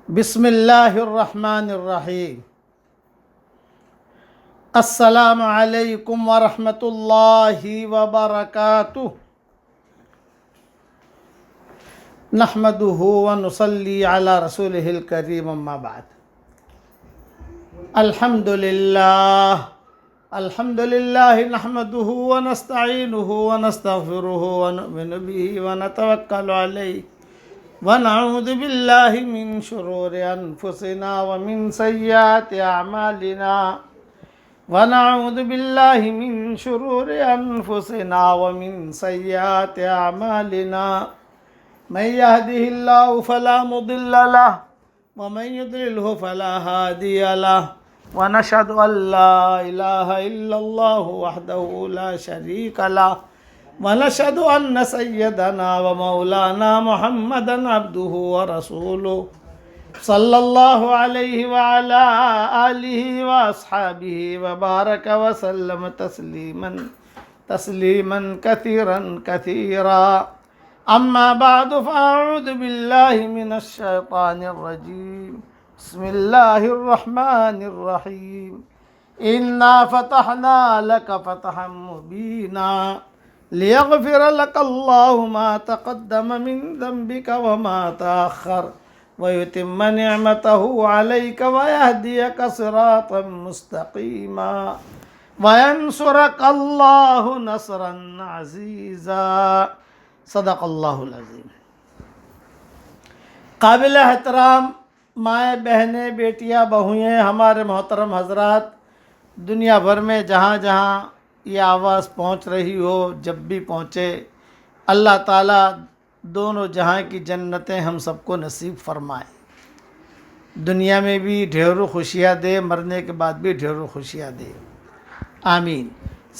بسم اللہ الرحمن الرحیم۔ السلام علیکم ورحمۃ اللہ وبرکاتہ۔ نحمدہ ونصلی علی رسولہ الکریم، اما بعد۔ الحمدللہ نحمدہ ونستعینہ ونستغفرہ ونؤمن بہ ونتوکل علیہ ونعوذ باللہ من شرور انفسنا ومن سیئات اعمالنا ونعوذ باللہ من شرور انفسنا ومن سیئات اعمالنا من یہدہ اللہ فلا مضل لہ ومن یضللہ فلا ہادی لہ ونشہد ان لا الہ الا اللہ وحدہ لا شریک لہ ونشهد أن سيدنا ومولانا محمدا عبده ورسوله صلى الله عليه وعلى آله وأصحابه وبارك وسلم تسليما كثيرا أما بعد فأعوذ بالله من الشيطان الرجيم بسم الله الرحمن الرحيم إنا فتحنا لك فتحا مبينا ليغفر لك الله ما تقدم من ذنبك وما تأخر ويتم نعمته عليك ويهديك صراطا مستقيما وينصرك الله نصرا عزيزا صدق اللہ العظیم۔ قابل احترام مائیں بہنیں بیٹیاں بہوئیں ہمارے محترم حضرات، دنیا بھر میں جہاں جہاں یہ آواز پہنچ رہی ہو، جب بھی پہنچے، اللہ تعالیٰ دونوں جہاں کی جنتیں ہم سب کو نصیب فرمائے، دنیا میں بھی ڈھیروں خوشیاں دے، مرنے کے بعد بھی ڈھیروں خوشیاں دے، آمین۔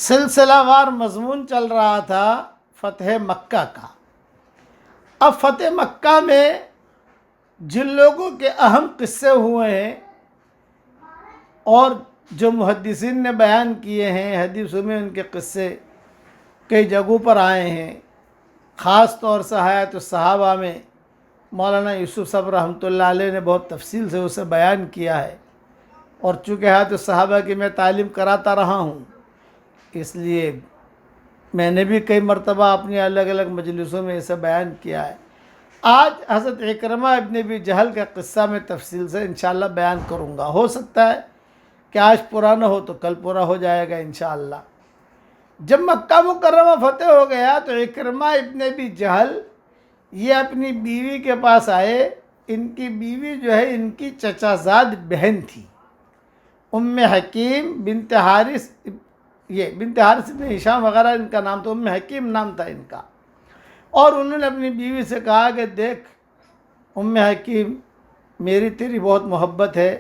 سلسلہ وار مضمون چل رہا تھا فتح مکہ کا۔ اب فتح مکہ میں جن لوگوں کے اہم قصے ہوئے ہیں اور جو محدثین نے بیان کیے ہیں، حدیثوں میں ان کے قصے کئی جگہوں پر آئے ہیں، خاص طور سے حیات الصحابہ میں مولانا یوسف صاحب رحمۃ اللہ علیہ نے بہت تفصیل سے اسے بیان کیا ہے، اور چونکہ حیات الصحابہ کی میں تعلیم کراتا رہا ہوں، اس لیے میں نے بھی کئی مرتبہ اپنی الگ الگ مجلسوں میں اسے بیان کیا ہے۔ آج حضرت اکرمہ ابن ابی جہل کا قصہ میں تفصیل سے انشاءاللہ بیان کروں گا، ہو سکتا ہے کہ آج پورا نہ ہو تو کل پورا ہو جائے گا انشاءاللہ۔ جب مکہ مکرمہ فتح ہو گیا تو اکرمہ ابن ابی جہل یہ اپنی بیوی کے پاس آئے۔ ان کی بیوی جو ہے ان کی چچا زاد بہن تھی، ام حکیم بنت حارث، یہ بنت حارث بن ہشام وغیرہ ان کا نام تھا، ام حکیم نام تھا ان کا۔ اور انہوں نے اپنی بیوی سے کہا کہ دیکھ ام حکیم، میری تیری بہت محبت ہے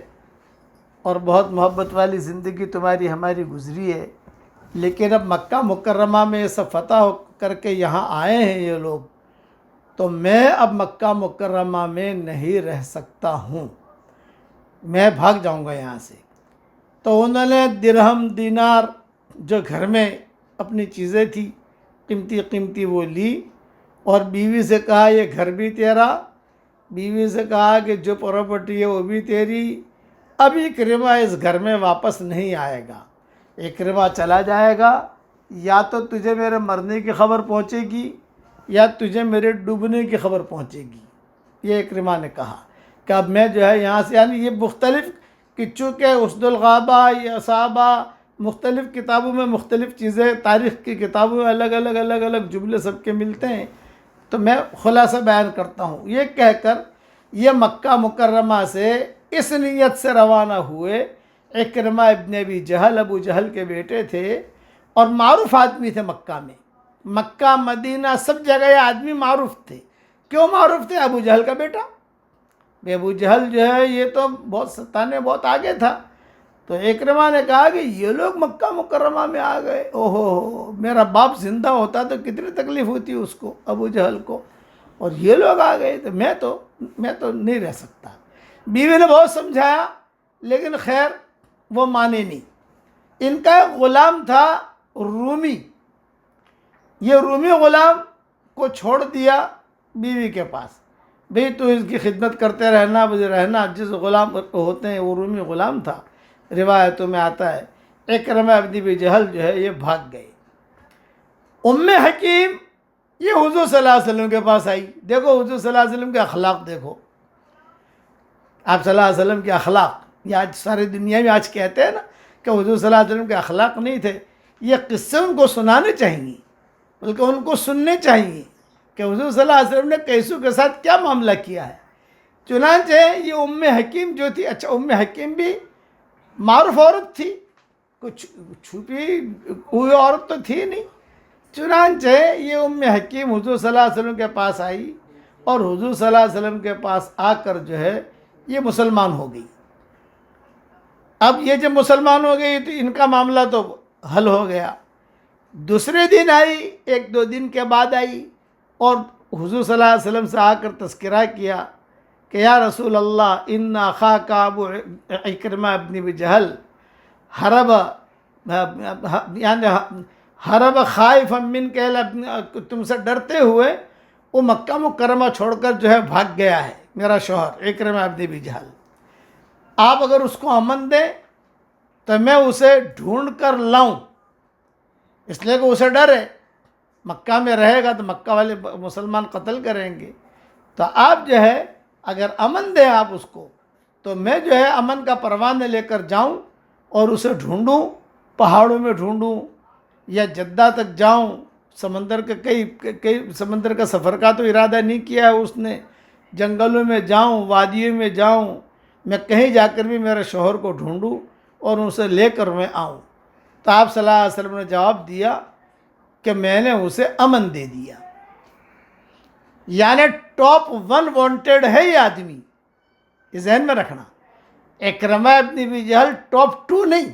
اور بہت محبت والی زندگی تمہاری ہماری گزری ہے، لیکن اب مکہ مکرمہ میں یہ سب فتح کر کے یہاں آئے ہیں یہ لوگ، تو میں اب مکہ مکرمہ میں نہیں رہ سکتا ہوں، میں بھاگ جاؤں گا یہاں سے۔ تو انہوں نے درہم دینار جو گھر میں اپنی چیزیں تھی قیمتی قیمتی وہ لی، اور بیوی سے کہا یہ گھر بھی تیرا، بیوی سے کہا کہ جو پراپرٹی ہے وہ بھی تیری، اب اکرمہ اس گھر میں واپس نہیں آئے گا، اکرمہ چلا جائے گا، یا تو تجھے میرے مرنے کی خبر پہنچے گی یا تجھے میرے ڈوبنے کی خبر پہنچے گی۔ یہ اکرمہ نے کہا کہ اب میں جو ہے یہاں سے، یعنی یہ مختلف، کہ چونکہ اسد الغابہ، یہ اصابہ، مختلف کتابوں میں مختلف چیزیں، تاریخ کی کتابوں میں الگ الگ جملے سب کے ملتے ہیں، تو میں خلاصہ بیان کرتا ہوں۔ یہ کہہ کر یہ مکہ مکرمہ سے اس نیت سے روانہ ہوئے۔ اکرمہ ابن ابی جہل ابو جہل کے بیٹے تھے اور معروف آدمی تھے مکہ میں، مکہ مدینہ سب جگہ یہ آدمی معروف تھے۔ کیوں معروف تھے؟ ابو جہل کا بیٹا، ابو جہل جو ہے یہ تو بہت ستانے بہت آگے تھا، تو اکرمہ نے کہا کہ یہ لوگ مکہ مکرمہ میں آ گئے، اوہو، میرا باپ زندہ ہوتا تو کتنی تکلیف ہوتی اس کو، ابو جہل کو، اور یہ لوگ آ گئے تو میں تو نہیں رہ سکتا۔ بیوی نے بہت سمجھایا لیکن خیر وہ مانے نہیں۔ ان کا ایک غلام تھا رومی، یہ رومی غلام کو چھوڑ دیا بیوی کے پاس، بھئی تو اس کی خدمت کرتے رہنا مجھے رہنا. جس غلام ہوتے ہیں وہ رومی غلام تھا، روایتوں میں آتا ہے. اکرمہ ابن ابی جہل جو ہے یہ بھاگ گئے. ام حکیم یہ حضور صلی اللہ علیہ وسلم کے پاس آئی. دیکھو حضور صلی اللہ علیہ وسلم کے اخلاق دیکھو. آپ صلی اللہ علیہ وسلم کے اخلاق، یہ آج ساری دنیا میں آج کہتے ہیں نا کہ حضور صلی اللہ علیہ وسلم کے اخلاق نہیں تھے. یہ قصے ان کو سنانے چاہیے، بلکہ ان کو سننے چاہیے کہ حضور صلی اللہ علیہ وسلم نے کیسوں کے ساتھ کیا معاملہ کیا ہے. چنانچہ یہ ام حکیم جو تھی، اچھا ام حکیم بھی معروف عورت تھی، کچھ چھپی ہوئی عورت تو تھی نہیں. چنانچہ یہ ام حکیم حضور صلی اللہ علیہ وسلم کے پاس آئی اور حضور صلی اللہ علیہ وسلم کے پاس آ کر جو ہے یہ مسلمان ہو گئی. اب یہ جب مسلمان ہو گئی تو ان کا معاملہ تو حل ہو گیا. دوسرے دن آئی، ایک دو دن کے بعد آئی اور حضور صلی اللہ علیہ وسلم سے آ کر تذکرہ کیا کہ یا رسول اللہ ان اخاک ابو اکرمہ ابن ابی جہل حرب یعنی حرب خائفا منک، تم سے ڈرتے ہوئے وہ مکہ مکرمہ چھوڑ کر جو ہے بھاگ گیا ہے میرا شوہر اکرمہ ابن ابی جہل. آپ اگر اس کو امن دیں تو میں اسے ڈھونڈ کر لاؤں، اس لیے کہ اسے ڈر ہے مکہ میں رہے گا تو مکہ والے مسلمان قتل کریں گے. تو آپ جو ہے اگر امن دیں آپ اس کو تو میں جو ہے امن کا پروانہ لے کر جاؤں اور اسے ڈھونڈوں، پہاڑوں میں ڈھونڈوں یا جدہ تک جاؤں. سمندر کے کئی سمندر کا سفر کا تو ارادہ نہیں کیا ہے اس نے. جنگلوں میں جاؤں، وادیوں میں جاؤں، میں کہیں جا کر بھی میرے شوہر کو ڈھونڈوں اور اسے لے کر میں آؤں. تو آپ صلی اللہ علیہ وسلم نے جواب دیا کہ میں نے اسے امن دے دیا. یعنی ٹاپ 1 وانٹیڈ ہے یہ آدمی، یہ ذہن میں رکھنا. اکرمہ ابن ابی جہل ٹاپ 2 نہیں،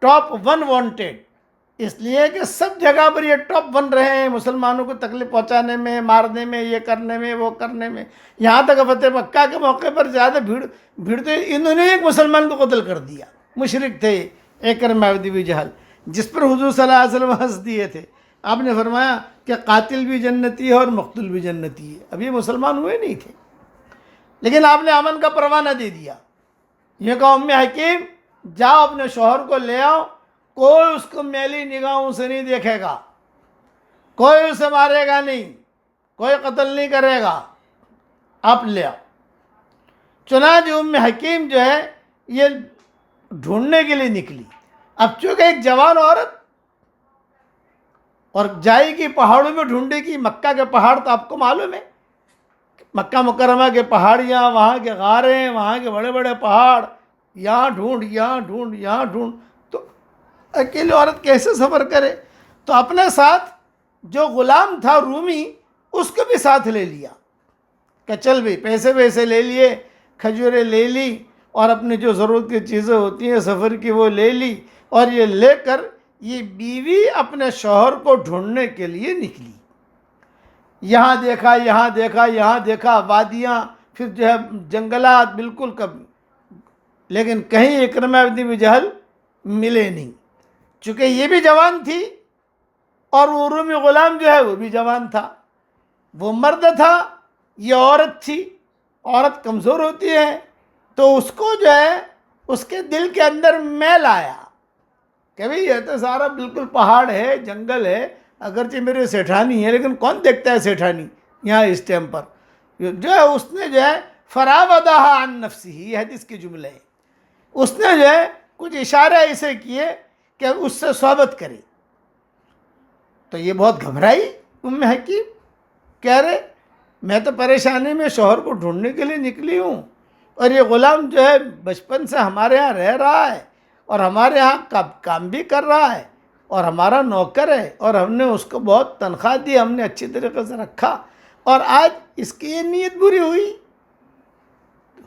ٹاپ 1 وانٹیڈ. اس لیے کہ سب جگہ پر یہ ٹاپ 1 رہے ہیں مسلمانوں کو تکلیف پہنچانے میں، مارنے میں، یہ کرنے میں، وہ کرنے میں. یہاں تک فتح مکہ کے موقع پر زیادہ بھیڑ تو انہوں نے ایک مسلمان کو قتل کر دیا. مشرک تھے اکرمہ ابن ابی جہل، جس پر حضور صلی اللہ علیہ وسلم ہنس دیے تھے. آپ نے فرمایا کہ قاتل بھی جنتی ہے اور مقتول بھی جنتی ہے. اب یہ مسلمان ہوئے نہیں تھے، لیکن آپ نے امن کا پروانہ دے دیا. یہ کہا ام حکیم جاؤ اپنے شوہر کو لے آؤ، کوئی اس کو میلی نگاہوں سے نہیں دیکھے گا، کوئی اسے مارے گا نہیں، کوئی قتل نہیں کرے گا، آپ لے آؤ. چنانچہ ام حکیم جو ہے یہ ڈھونڈنے کے لیے نکلی. اب چونکہ ایک جوان عورت اور جائے گی پہاڑوں میں ڈھونڈے گی. مکہ کے پہاڑ تو آپ کو معلوم ہے، مکہ مکرمہ کے پہاڑیاں، وہاں کے غاریں، وہاں کے بڑے بڑے پہاڑ، یہاں ڈھونڈ یہاں ڈھونڈ یہاں ڈھونڈ. تو اکیلی عورت کیسے سفر کرے؟ تو اپنے ساتھ جو غلام تھا رومی اس کو بھی ساتھ لے لیا کہ چل بھئی، پیسے ویسے لے لیے، کھجوریں لے لی اور اپنی جو ضرورت کی چیزیں ہوتی ہیں سفر کی وہ لے لی. اور یہ لے کر یہ بیوی اپنے شوہر کو ڈھونڈنے کے لیے نکلی. یہاں دیکھا، یہاں دیکھا، یہاں دیکھا، وادیاں، پھر جو ہے جنگلات، بالکل لیکن کہیں اکرمہ ابن ابی جہل ملے نہیں. چونکہ یہ بھی جوان تھی اور وہ رومی غلام جو ہے وہ بھی جوان تھا. وہ مرد تھا، یہ عورت تھی. عورت کمزور ہوتی ہے تو اس کو جو ہے اس کے دل کے اندر میل آیا کہ بھئی یہ تو سارا بالکل پہاڑ ہے، جنگل ہے، اگرچہ میرے سیٹھانی ہے لیکن کون دیکھتا ہے سیٹھانی یہاں اس ٹائم پر. جو ہے اس نے جو ہے فراودہا عن نفسہ، یہ حدیث کے جملے ہیں. اس نے جو ہے کچھ اشارے ایسے کیے کہ اس سے صحبت کرے. تو یہ بہت گھبرائی ام حکیم، کہہ رہے میں تو پریشانی میں شوہر کو ڈھونڈنے کے لیے نکلی ہوں اور یہ غلام جو ہے بچپن سے ہمارے ہاں رہ رہا ہے اور ہمارے ہاں کام بھی کر رہا ہے اور ہمارا نوکر ہے اور ہم نے اس کو بہت تنخواہ دی، ہم نے اچھی طریقے سے رکھا، اور آج اس کی یہ نیت بری ہوئی.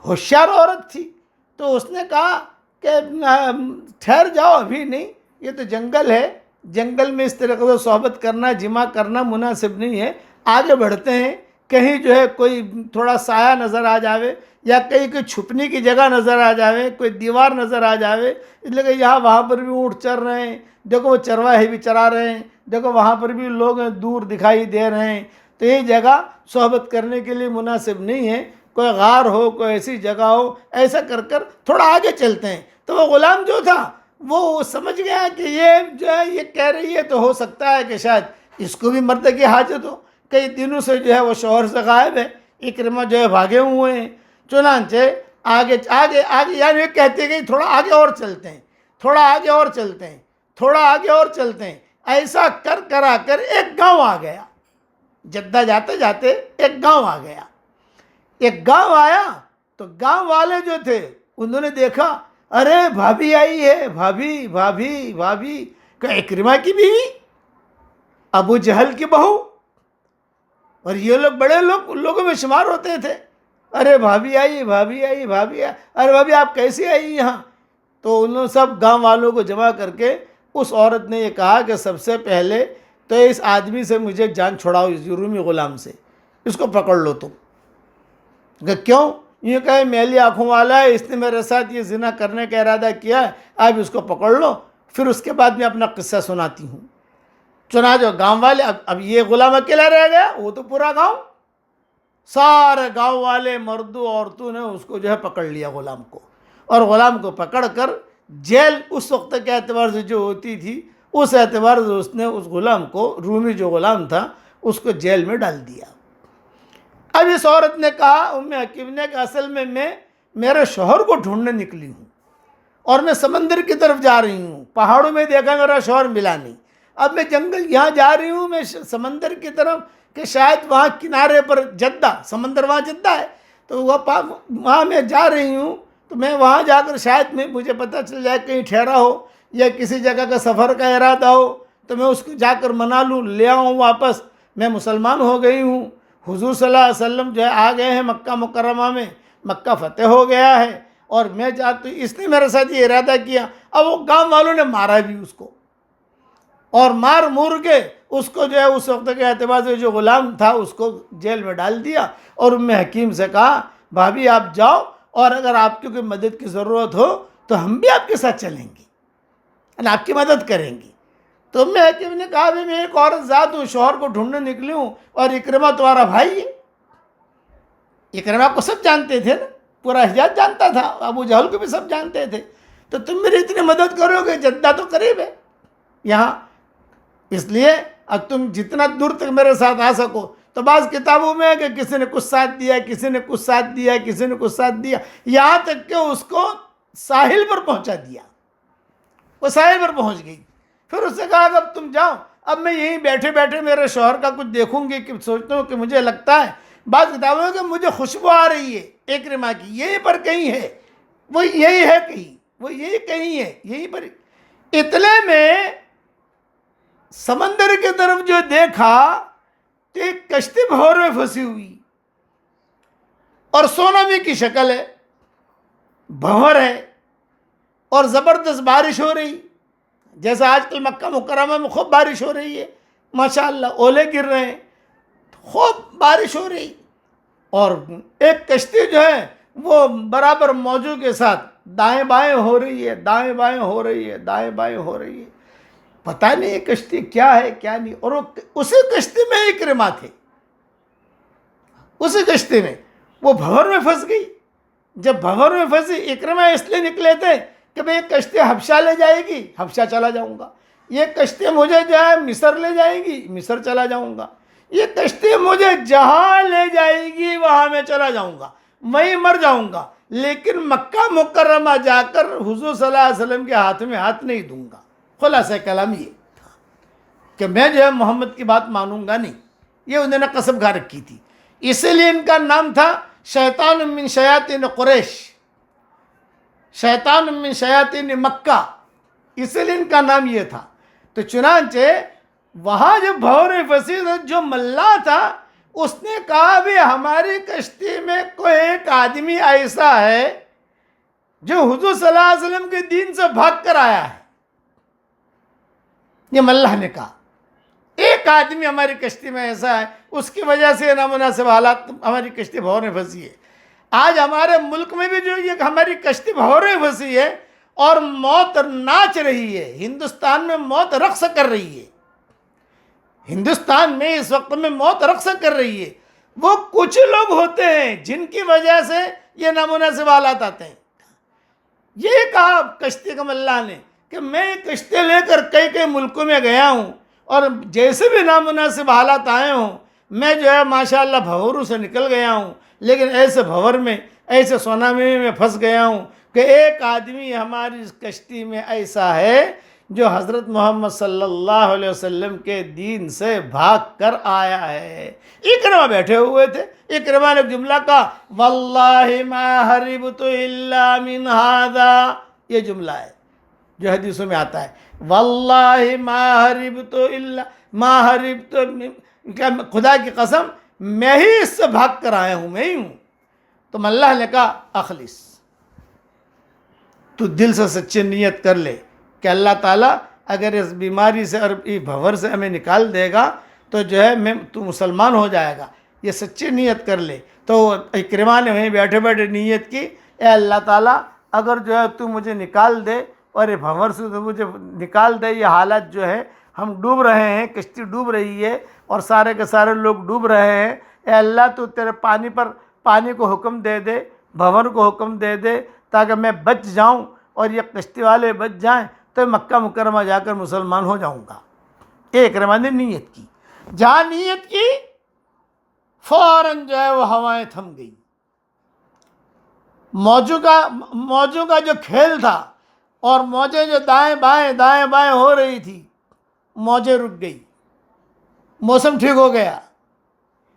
ہوشیار عورت تھی تو اس نے کہا کہ ٹھہر جاؤ، ابھی نہیں، یہ تو جنگل ہے، جنگل میں اس طریقے سے صحبت کرنا، جمع کرنا مناسب نہیں ہے. آگے بڑھتے ہیں، کہیں جو ہے کوئی تھوڑا سایہ نظر آ جاوے یا کہیں کوئی چھپنے کی جگہ نظر آ جاوے، کوئی دیوار نظر آ جاوے. اس لیے کہ یہاں وہاں پر بھی اونٹ چر رہے ہیں، دیکھو وہ چرواہے بھی چرا رہے ہیں، دیکھو وہاں پر بھی لوگ دور دکھائی دے رہے ہیں. تو یہ جگہ صحبت کرنے کے لیے مناسب نہیں ہے، کوئی غار ہو، کوئی ایسی جگہ ہو، ایسا کر کر تھوڑا آگے چلتے ہیں۔ تو وہ غلام جو تھا وہ سمجھ گیا کہ یہ جو ہے یہ کہہ رہی ہے، تو ہو سکتا ہے کہ شاید اس کو بھی مرد کی حاجت ہو، کئی دنوں سے جو ہے وہ شوہر سے غائب ہے، اکرمہ جو ہے بھاگے ہوئے ہیں۔ چنانچہ آگے آگے آگے، یعنی یہ کہتے کہ تھوڑا آگے اور چلتے ہیں، تھوڑا آگے اور چلتے ہیں، تھوڑا آگے اور چلتے ہیں، ایسا کر کرا کر ایک گاؤں آ گیا۔ جدہ جاتے جاتے ایک گاؤں آ گیا۔ ایک گاؤں آیا تو گاؤں والے جو تھے انہوں نے دیکھا، ارے بھابھی آئی ہے، بھابھی بھابھی بھابھی، کہ اکرمہ کی بیوی، ابو جہل کی بہو، اور یہ لوگ بڑے لوگوں میں شمار ہوتے تھے۔ ارے بھابھی آئی، بھابھی آئی، بھابھی آئی، ارے بھابھی آپ کیسے آئی یہاں؟ تو انہوں نے سب گاؤں والوں کو جمع کر کے اس عورت نے یہ کہا کہ سب سے پہلے تو اس آدمی سے مجھے جان چھڑاؤ، اس رومی غلام سے، اس کو پکڑ لو تم۔ کہ کیوں؟ یہ کہے میلی آنکھوں والا ہے، اس نے میرے ساتھ یہ زنا کرنے کا ارادہ کیا ہے، اب اس کو پکڑ لو، پھر اس کے بعد میں اپنا قصہ سناتی ہوں۔ چنانچہ گاؤں والے، اب یہ غلام اکیلا رہ گیا، وہ تو پورا گاؤں، سارے گاؤں والے مردوں عورتوں نے اس کو جو ہے پکڑ لیا غلام کو، اور غلام کو پکڑ کر جیل اس وقت کے اعتبار سے جو ہوتی تھی اس اعتبار سے اس نے اس غلام کو، رومی جو غلام تھا، اس کو جیل میں ڈال دیا۔ اب اس عورت نے کہا، ام حکیم نے، کہ اصل میں میرے شوہر کو ڈھونڈنے نکلی ہوں، اور میں سمندر کی طرف جا رہی ہوں، پہاڑوں میں دیکھا میرا شوہر ملا نہیں، اب میں جنگل یہاں جا رہی ہوں، میں سمندر کی طرف، کہ شاید وہاں کنارے پر جدہ، سمندر وہاں جدہ ہے، تو وہاں میں جا رہی ہوں، تو میں وہاں جا کر شاید مجھے پتہ چل جائے کہیں ٹھہرا ہو یا کسی جگہ کا سفر کا ارادہ ہو، تو میں اس کو جا کر منا لوں، لے آؤں واپس، میں مسلمان ہو گئی ہوں، حضور صلی اللہ علیہ وسلم جو ہے آ گئے ہیں مکہ مکرمہ میں، مکہ فتح ہو گیا ہے، اور میں چاہتی ہوں، اس نے میرے ساتھ یہ ارادہ کیا۔ اب وہ گاؤں والوں نے مارا بھی اس کو، اور مار مور کے اس کو جو ہے اس وقت کے اعتبار سے جو غلام تھا اس کو جیل میں ڈال دیا، اور ام حکیم سے کہا، بھابھی آپ جاؤ، اور اگر آپ کی کوئی مدد کی ضرورت ہو تو ہم بھی آپ کے ساتھ چلیں گے، یعنی آپ کی مدد کریں گے۔ تو ام حکیم نے کہا، میں ایک عورت ذات ہوں، شوہر کو ڈھونڈنے نکلی ہوں، اور اکرمہ تمہارا بھائی ہے۔ اکرمہ کو سب جانتے تھے نا، پورا حجاز جانتا تھا، ابو جہل کو بھی سب جانتے تھے، تو تم میری اتنی مدد کرو گے، جدہ تو قریب ہے یہاں، اس لیے اب تم جتنا دور تک میرے ساتھ آ سکو۔ تو بعض کتابوں میں ہے کہ کسی نے کچھ ساتھ دیا، کسی نے کچھ ساتھ دیا، کسی نے کچھ ساتھ دیا، یہاں تک کہ اس کو ساحل پر پہنچا دیا، وہ ساحل پر پہنچ گئی۔ پھر اس سے کہا کہ اب تم جاؤ، اب میں یہیں بیٹھے بیٹھے میرے شوہر کا کچھ دیکھوں گی، کہ سوچتا ہوں کہ مجھے لگتا ہے، بعض کتابوں میں کہ مجھے خوشبو آ رہی ہے اکرمہ کی، یہیں پر کہیں ہے، وہ یہی ہے کہیں، وہ یہی کہیں ہے، یہیں پر۔ اتنے میں سمندر کی طرف جو دیکھا تو ایک کشتی بھور میں پھنسی ہوئی، اور سونامی کی شکل ہے، بھنور ہے، اور زبردست بارش ہو رہی، جیسا آج کل مکہ مکرمہ میں خوب بارش ہو رہی ہے، ماشاءاللہ اولے گر رہے ہیں، خوب بارش ہو رہی، اور ایک کشتی جو ہے وہ برابر موجوں کے ساتھ دائیں بائیں ہو رہی ہے، دائیں بائیں ہو رہی ہے، دائیں بائیں ہو رہی ہے، پتہ نہیں یہ کشتی کیا ہے کیا نہیں۔ اور اسی کشتی میں اکرمہ تھے، اسی کشتی میں وہ بھنور میں پھنس گئی۔ جب بھنور میں پھنسی، اکرمہ اس لیے نکلے تھے کہ بھئی یہ کشتی حبشہ لے جائے گی، حبشہ چلا جاؤں گا، یہ کشتی مجھے جو ہے مصر لے جائے گی، مصر چلا جاؤں گا، یہ کشتی مجھے جہاں لے جائے گی وہاں میں چلا جاؤں گا، میں مر جاؤں گا، لیکن مکہ مکرمہ جا کر حضور صلی اللہ علیہ وسلم کے ہاتھ میں ہاتھ نہیں دوں گا۔ خلاصہ کلام یہ تھا کہ میں جو ہے محمد کی بات مانوں گا نہیں، یہ انہوں نے قسم کھا رکھی تھی، اسی لیے ان کا نام تھا شیطان من شیاطین قریش، شیطان من شیاطین مکہ، اسی لیے ان کا نام یہ تھا۔ تو چنانچہ وہاں جو بھنور پھنسی، جو ملا تھا اس نے کہا، بھی ہماری کشتی میں کوئی ایک آدمی ایسا ہے جو حضور صلی اللہ علیہ وسلم کے دین سے بھاگ کر آیا ہے۔ یہ ملہ نے کہا، ایک آدمی ہماری کشتی میں ایسا ہے، اس کی وجہ سے نامناسب حالات، ہماری کشتی بھنور میں پھنسی ہے۔ آج ہمارے ملک میں بھی جو یہ ہماری کشتی بھنور میں پھنسی ہے، اور موت ناچ رہی ہے، ہندوستان میں موت رقص کر رہی ہے، ہندوستان میں اس وقت میں موت رقص کر رہی ہے، وہ کچھ لوگ ہوتے ہیں جن کی وجہ سے یہ نامناسب حالات آتے ہیں۔ یہ کہا کشتی کم اللہ نے کہ میں کشتی لے کر کئی کئی ملکوں میں گیا ہوں، اور جیسے بھی نامناسب حالات آئے ہوں میں جو ہے ماشاءاللہ بھوروں سے نکل گیا ہوں، لیکن ایسے بھور میں، ایسے سونامی میں پھنس گیا ہوں کہ ایک آدمی ہماری اس کشتی میں ایسا ہے جو حضرت محمد صلی اللہ علیہ وسلم کے دین سے بھاگ کر آیا ہے۔ اکرمہ بیٹھے ہوئے تھے، اکرمہ نے ایک جملہ کہا، واللہ ما حربت الا من ھذا، یہ جملہ ہے جو حدیثوں میں آتا ہے، واللہ ما حربت الا ما حربت، خدا کی قسم میں ہی اس سے بھاگ کر آیا ہوں، میں ہی ہوں۔ تو اللہ نے کہا اخلص، تو دل سے سچی نیت کر لے کہ اللہ تعالیٰ اگر اس بیماری سے اور اس بھور سے ہمیں نکال دے گا تو جو ہے تو مسلمان ہو جائے گا، یہ سچی نیت کر لے۔ تو اکرمہ نے وہیں بیٹھے بیٹھے نیت کی، اے اللہ تعالیٰ اگر جو ہے تو مجھے نکال دے اور یہ بھور سے تو مجھے نکال دے، یہ حالت جو ہے ہم ڈوب رہے ہیں، کشتی ڈوب رہی ہے اور سارے کے سارے لوگ ڈوب رہے ہیں، اے اللہ تو تیرے پانی کو حکم دے دے، بھور کو حکم دے دے تاکہ میں بچ جاؤں اور یہ کشتی والے بچ جائیں تو مکہ مکرمہ جا کر مسلمان ہو جاؤں گا۔ اکرمہ نے نیت کی، جہاں نیت کی فوراً جو ہے وہ ہوائیں تھم گئی، موجوں کا جو کھیل تھا اور موجیں جو دائیں بائیں ہو رہی تھی، موجیں رک گئی، موسم ٹھیک ہو گیا،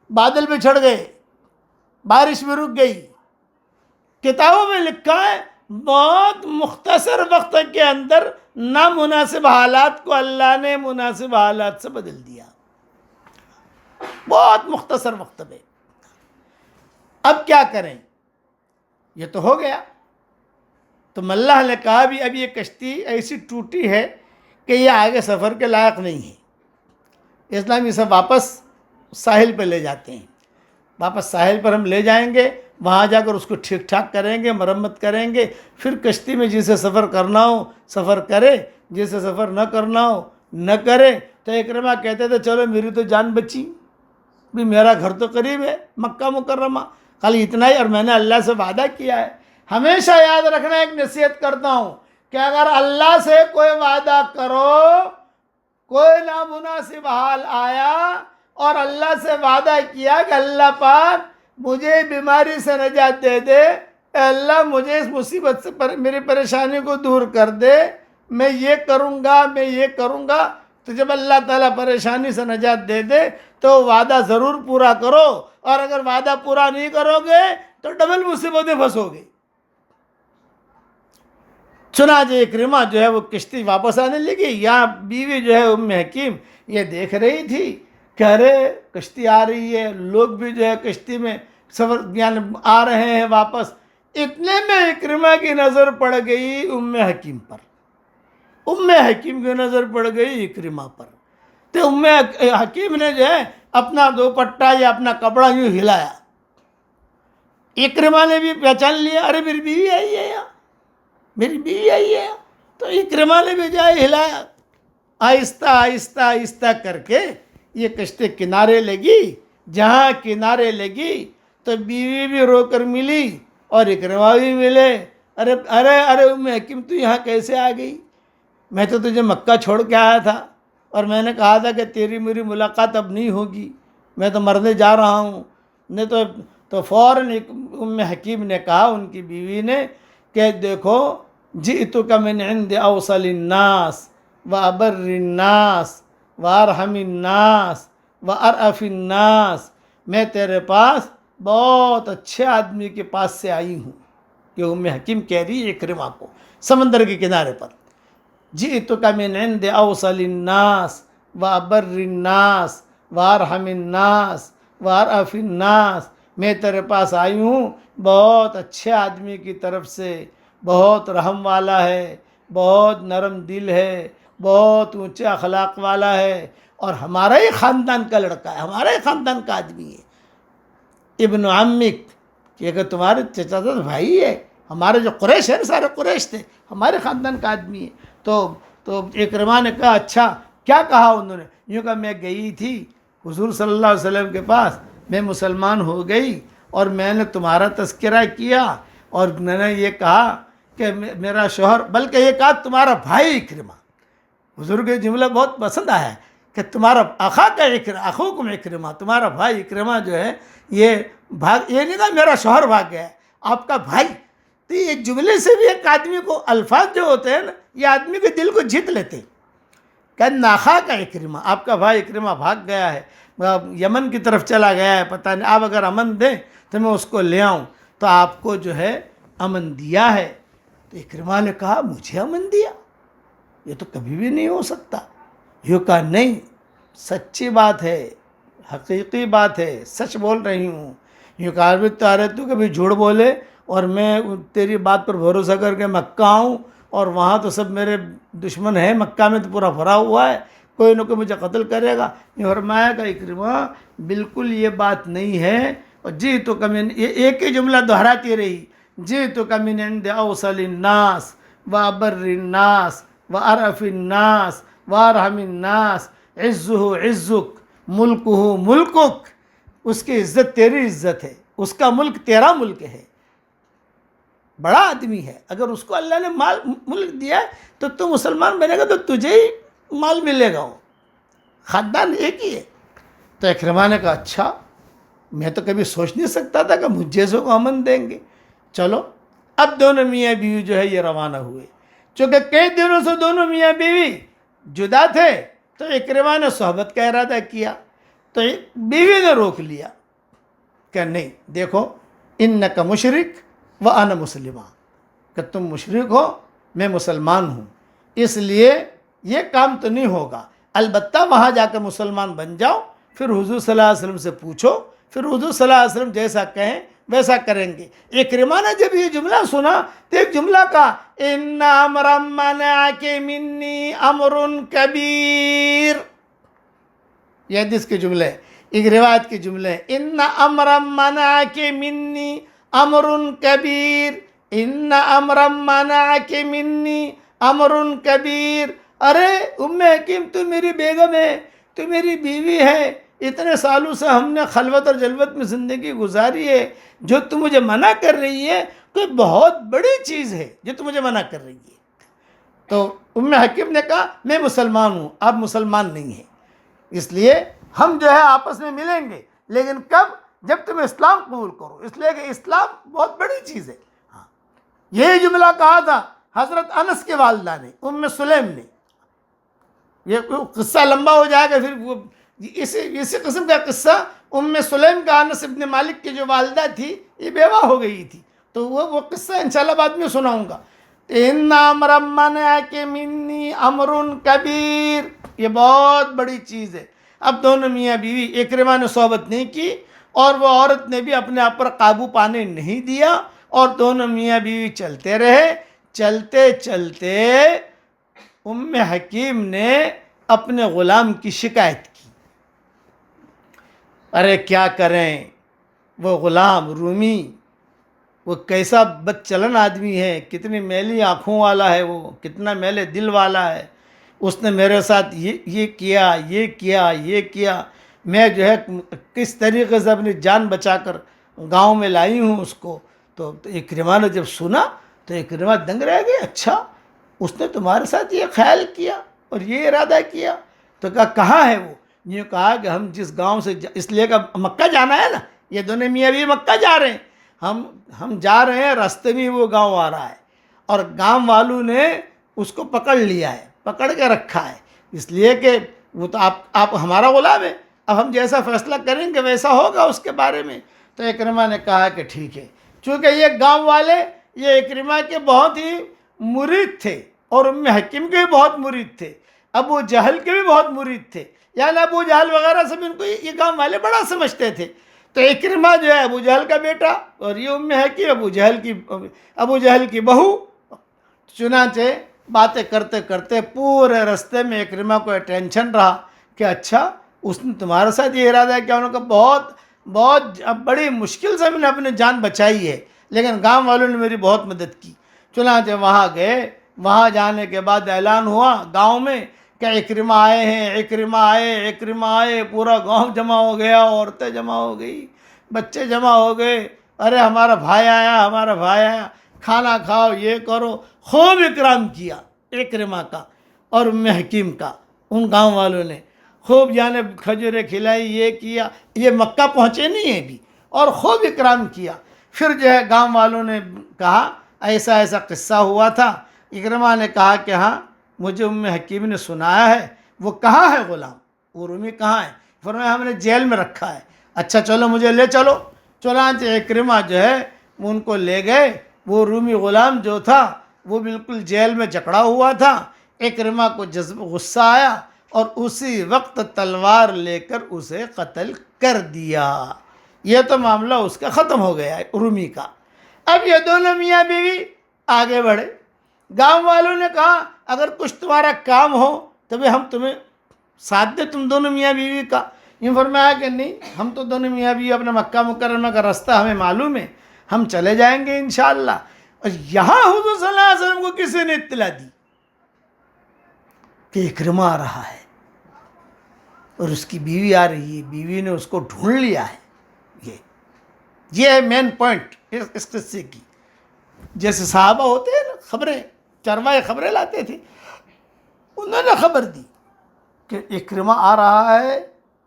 بادل بھی چھڑ گئے، بارش بھی رک گئی۔ کتابوں میں لکھا ہے بہت مختصر وقت کے اندر نامناسب حالات کو اللہ نے مناسب حالات سے بدل دیا، بہت مختصر وقت میں۔ اب کیا کریں؟ یہ تو ہو گیا، تو اللہ نے کہا بھی اب یہ کشتی ایسی ٹوٹی ہے کہ یہ آگے سفر کے لائق نہیں ہے، اسلام اسے واپس ساحل پہ لے جاتے ہیں، واپس ساحل پر ہم لے جائیں گے، وہاں جا کر اس کو ٹھیک ٹھاک کریں گے، مرمت کریں گے، پھر کشتی میں جسے سفر کرنا ہو سفر کرے، جسے سفر نہ کرنا ہو نہ کرے۔ تو اکرمہ کہتے تھے چلو میری تو جان بچی بھی، میرا گھر تو قریب ہے مکہ مکرمہ، خالی اتنا ہی، اور میں نے اللہ سے وعدہ کیا ہے۔ ہمیشہ یاد رکھنا، ایک نصیحت کرتا ہوں کہ اگر اللہ سے کوئی وعدہ کرو، کوئی نامناسب حال آیا اور اللہ سے وعدہ کیا کہ اللہ پاک مجھے بیماری سے نجات دے دے، اے اللہ مجھے اس مصیبت سے میری پریشانی کو دور کر دے، میں یہ کروں گا، تو جب اللہ تعالیٰ پریشانی سے نجات دے دے تو وعدہ ضرور پورا کرو، اور اگر وعدہ پورا نہیں کرو گے تو ڈبل مصیبتیں پھنسو گے۔ چنانچہ اکرمہ جو ہے وہ کشتی واپس آنے لگی، یہاں بیوی جو ہے ام حکیم یہ دیکھ رہی تھی کہ ارے کشتی آ رہی ہے، لوگ بھی جو ہے کشتی میں سفر یعنی آ رہے ہیں واپس۔ اتنے میں اکرمہ کی نظر پڑ گئی ام حکیم پر، ام حکیم کی نظر پڑ گئی اکرمہ پر، تو ام حکیم نے جو ہے اپنا دوپٹہ یا اپنا کپڑا یوں ہلایا، اکرمہ نے بھی پہچان لیا، ارے میری بیوی آئی ہے یہاں، میری بیوی آئی ہے۔ تو اکرمہ نے بھی جائے ہلایا، آہستہ آہستہ آہستہ کر کے یہ کشتی کنارے لگی۔ جہاں کنارے لگی تو بیوی بھی رو کر ملی اور اکرمہ بھی ملے، ارے ارے ارے ام حکیم تو یہاں کیسے آ گئی؟ میں تو تجھے مکہ چھوڑ کے آیا تھا اور میں نے کہا تھا کہ تیری میری ملاقات اب نہیں ہوگی، میں تو مرنے جا رہا ہوں۔ نہیں تو فوراً ام حکیم نے کہا، ان کی بیوی نے، کہ دیکھو جئتک من عند اوصل الناس وابر الناس وارحم الناس وارأف الناس، میں تیرے پاس بہت اچھے آدمی کے پاس سے آئی ہوں۔ یہ ام حکیم کہہ رہی ہے اکرمہ کو سمندر کے کنارے پر، جئتک من عند اوصل الناس وابر الناس وارحم الناس وارأف الناس، میں تیرے پاس آئی ہوں بہت اچھے آدمی کی طرف سے، بہت رحم والا ہے، بہت نرم دل ہے، بہت اونچے اخلاق والا ہے، اور ہمارا ہی خاندان کا لڑکا ہے، ہمارا ہی خاندان کا آدمی ہے، ابن عمک، کہ تمہارے چچا زاد بھائی ہے، ہمارے جو قریش ہیں سارے قریش تھے، ہمارے خاندان کا آدمی ہے۔ تو اکرمہ نے کہا اچھا کیا کہا انہوں نے؟ یوں کہا میں گئی تھی حضور صلی اللہ علیہ وسلم کے پاس، میں مسلمان ہو گئی اور میں نے تمہارا تذکرہ کیا اور میں نے یہ کہا کہ میرا شوہر، بلکہ یہ کہا تمہارا بھائی اکرمہ، حضور کو یہ جملہ بہت پسند آیا ہے کہ تمہارا اخوکم اکرمہ، تمہارا بھائی اکرمہ جو ہے یہ یہ نہیں کہا میرا شوہر بھاگ گیا ہے، آپ کا بھائی۔ تو یہ جملے سے بھی ایک آدمی کو، الفاظ جو ہوتے ہیں نا یہ آدمی کے دل کو جیت لیتے ہیں کہ ناخا کا اکرمہ، آپ کا بھائی اکرمہ بھاگ گیا ہے، یمن کی طرف چلا گیا ہے، پتہ نہیں، آپ اگر امن دیں تو میں اس کو لے آؤں، تو آپ کو جو ہے امن دیا ہے۔ تو اکرمہ نے کہا مجھے امن دیا؟ یہ تو کبھی بھی نہیں ہو سکتا۔ یوں کہا نہیں، سچی بات ہے، حقیقی بات ہے، سچ بول رہی ہوں۔ یوں کہا بھی تو کبھی جھوٹ بولے اور میں تیری بات پر بھروسہ کر کے مکہ آؤں اور وہاں تو سب میرے دشمن ہیں، مکہ میں تو پورا بھرا ہوا ہے، کوئی نہ کوئی مجھے قتل کرے گا۔ یہ فرمایا کہ اکرمہ بالکل یہ بات نہیں ہے، اور جی تو کمن، یہ ایک ہی جملہ دہراتی رہی، جی تو کمن عند اوصل الناس وابر الناس وارف الناس وارحم الناس، عزہ عزک ملکہ ملکک، اس کی عزت تیری عزت ہے، اس کا ملک تیرا ملک ہے، بڑا آدمی ہے، اگر اس کو اللہ نے ملک دیا ہے تو تو مسلمان بنے گا تو تجھے ہی مال ملے گا، وہ خاندان ایک ہی ہے۔ تو اکرمہ نے کہا اچھا، میں تو کبھی سوچ نہیں سکتا تھا کہ مجھ جیسوں کو امن دیں گے۔ چلو، اب دونوں میاں بیوی جو ہے یہ روانہ ہوئے، چونکہ کئی دنوں سے دونوں میاں بیوی جدا تھے، تو اکرمہ نے صحبت کا ارادہ کیا، تو بیوی نے روک لیا کہ نہیں، دیکھو انک مشرک وانا مسلمہ، کہ تم مشرک ہو میں مسلمان ہوں، اس لیے یہ کام تو نہیں ہوگا، البتہ وہاں جا کے مسلمان بن جاؤ، پھر حضور صلی اللہ علیہ وسلم سے پوچھو، پھر حضور صلی اللہ علیہ وسلم جیسا کہیں ویسا کریں گے۔ اکرمہ نے جب یہ جملہ سنا تو ایک جملہ کہا، ان امر منعک منی امر کبیر، یہ حدیث کے جملے، ایک روایت کے جملے، ان امر منعک منی امر کبیر، ان امر منعک منی امر کبیر۔ ارے ام حکیم تو میری بیگم ہے، تو میری بیوی ہے، اتنے سالوں سے ہم نے خلوت اور جلوت میں زندگی گزاری ہے، جو تم مجھے منع کر رہی ہے کوئی بہت بڑی چیز ہے جو تم مجھے منع کر رہی ہے۔ تو ام حکیم نے کہا میں مسلمان ہوں، آپ مسلمان نہیں ہیں، اس لیے ہم جو ہے آپس میں ملیں گے، لیکن کب؟ جب تم اسلام قبول کرو، اس لیے کہ اسلام بہت بڑی چیز ہے۔ ہاں، یہی جملہ کہا تھا حضرت انس کے والدہ نے، ام سلیم نے۔ یہ قصہ لمبا ہو جائے گا، پھر وہ اسی قسم کا قصہ ام سلیم کا، انس ابن مالک کی جو والدہ تھی یہ بیوہ ہو گئی تھی، تو وہ قصہ انشاءاللہ بعد میں سناؤں گا۔ ان امر منعک منی امر کبیر، یہ بہت بڑی چیز ہے۔ اب دونوں میاں بیوی، اکرمہ نے صحبت نہیں کی اور وہ عورت نے بھی اپنے آپ پر قابو پانے نہیں دیا، اور دونوں میاں بیوی چلتے رہے۔ چلتے چلتے ام حکیم نے اپنے غلام کی شکایت کی، ارے کیا کریں، وہ غلام رومی، وہ کیسا بد چلن آدمی ہے، کتنی میلی آنکھوں والا ہے، وہ کتنا میلے دل والا ہے، اس نے میرے ساتھ یہ کیا، یہ کیا، یہ کیا، میں جو ہے کس طریقے سے اپنی جان بچا کر گاؤں میں لائی ہوں اس کو۔ تو اکرمہ نے جب سنا تو اکرمہ دنگ رہ گیا، اچھا اس نے تمہارے ساتھ یہ خیال کیا اور یہ ارادہ کیا؟ تو کہا کہاں ہے وہ؟ یہ کہا کہ ہم جس گاؤں سے اس لیے کہ مکہ جانا ہے نا، یہ دونوں میاں بھی مکہ جا رہے ہیں، ہم جا رہے ہیں، راستے میں وہ گاؤں آ رہا ہے، اور گاؤں والوں نے اس کو پکڑ لیا ہے، پکڑ کے رکھا ہے، اس لیے کہ وہ تو آپ ہمارا غلام ہے، اب ہم جیسا فیصلہ کریں گے ویسا ہوگا اس کے بارے میں۔ تو اکرمہ نے کہا کہ ٹھیک ہے، چونکہ یہ گاؤں والے یہ اکرمہ کے بہت ہی مرید تھے، اور ام حکیم کے بھی بہت مرید تھے، ابو جہل کے بھی بہت مرید تھے، یعنی ابو جہل وغیرہ سب ان کو یہ گاؤں والے بڑا سمجھتے تھے۔ تو اکرمہ جو ہے ابو جہل کا بیٹا، اور یہ ام حکیم ابو جہل کی بہو۔ چنانچہ باتیں کرتے کرتے پورے رستے میں اکرمہ کو ٹینشن رہا کہ اچھا اس نے تمہارے ساتھ یہ ارادہ کیا؟ انہوں نے کہا بہت بڑی مشکل سے میں نے اپنی جان بچائی ہے، لیکن گاؤں والوں نے میری بہت مدد کی۔ چنانچہ وہاں گئے، وہاں جانے کے بعد اعلان ہوا گاؤں میں کہ اکرمہ آئے ہیں، اکرمہ آئے، پورا گاؤں جمع ہو گیا، عورتیں جمع ہو گئی، بچے جمع ہو گئے، ارے ہمارا بھائی آیا، کھانا کھاؤ، یہ کرو، خوب اکرام کیا اکرمہ کا اور ام حکیم کا۔ ان گاؤں والوں نے خوب یعنی کھجوریں کھلائی، یہ کیا، یہ مکہ پہنچے نہیں ہیں ابھی، اور خوب اکرام کیا۔ پھر جو ہے گاؤں والوں نے کہا ایسا ایسا قصہ ہوا تھا۔ اکرمہ نے کہا کہ ہاں مجھے ام حکیم نے سنایا ہے۔ وہ کہاں ہے غلام؟ وہ رومی کہاں ہے؟ فرمایا ہم نے جیل میں رکھا ہے۔ اچھا چلو مجھے لے چلو۔ چنانچہ اکرمہ جو ہے وہ ان کو لے گئے۔ وہ رومی غلام جو تھا وہ بالکل جیل میں جکڑا ہوا تھا۔ اکرمہ کو غصہ آیا اور اسی وقت تلوار لے کر اسے قتل کر دیا۔ یہ تو معاملہ اس کا ختم ہو گیا ہے رومی کا۔ اب یہ دونوں میاں بیوی آگے بڑھے۔ گاؤں والوں نے کہا اگر کچھ تمہارا کام ہو تو ہم تمہیں ساتھ دیں، تم دونوں میاں بیوی کا۔ یہ فرمایا کہ نہیں، ہم تو دونوں میاں بیوی اپنا مکہ مکرمہ کا راستہ ہمیں معلوم ہے، ہم چلے جائیں گے انشاءاللہ۔ اور یہاں حضور صلی اللہ علیہ وسلم کو کسی نے اطلاع دی کہ اکرمہ آ رہا ہے اور اس کی بیوی آ رہی ہے، بیوی نے اس کو ڈھونڈ لیا ہے۔ یہ ہے مین پوائنٹ اس قصے کی۔ جیسے صحابہ ہوتے ہیں نا، خبریں چروائے خبریں لاتے تھے، انہوں نے خبر دی کہ اکرمہ آ رہا ہے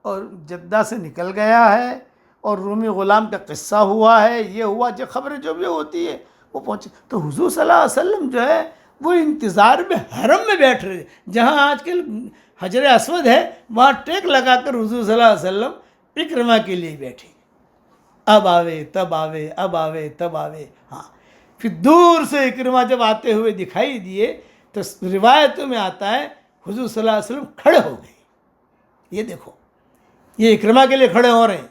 اور جدہ سے نکل گیا ہے اور رومی غلام کا قصہ ہوا ہے، یہ ہوا، جو خبریں جو بھی ہوتی ہے وہ پہنچے۔ تو حضور صلی اللہ علیہ وسلم جو ہے وہ انتظار میں حرم میں بیٹھ رہے، جہاں آج کل حجر اسود ہے وہاں ٹیک لگا کر حضور صلی اللہ علیہ وسلم اکرمہ کے لیے بیٹھے، اب آوے تب آوے، اب آوے تب آوے۔ ہاں پھر دور سے اکرمہ جب آتے ہوئے دکھائی دیے تو روایتوں میں آتا ہے حضور صلی اللہ علیہ وسلم کھڑے ہو گئے۔ یہ دیکھو، یہ اکرمہ کے لیے کھڑے ہو رہے ہیں،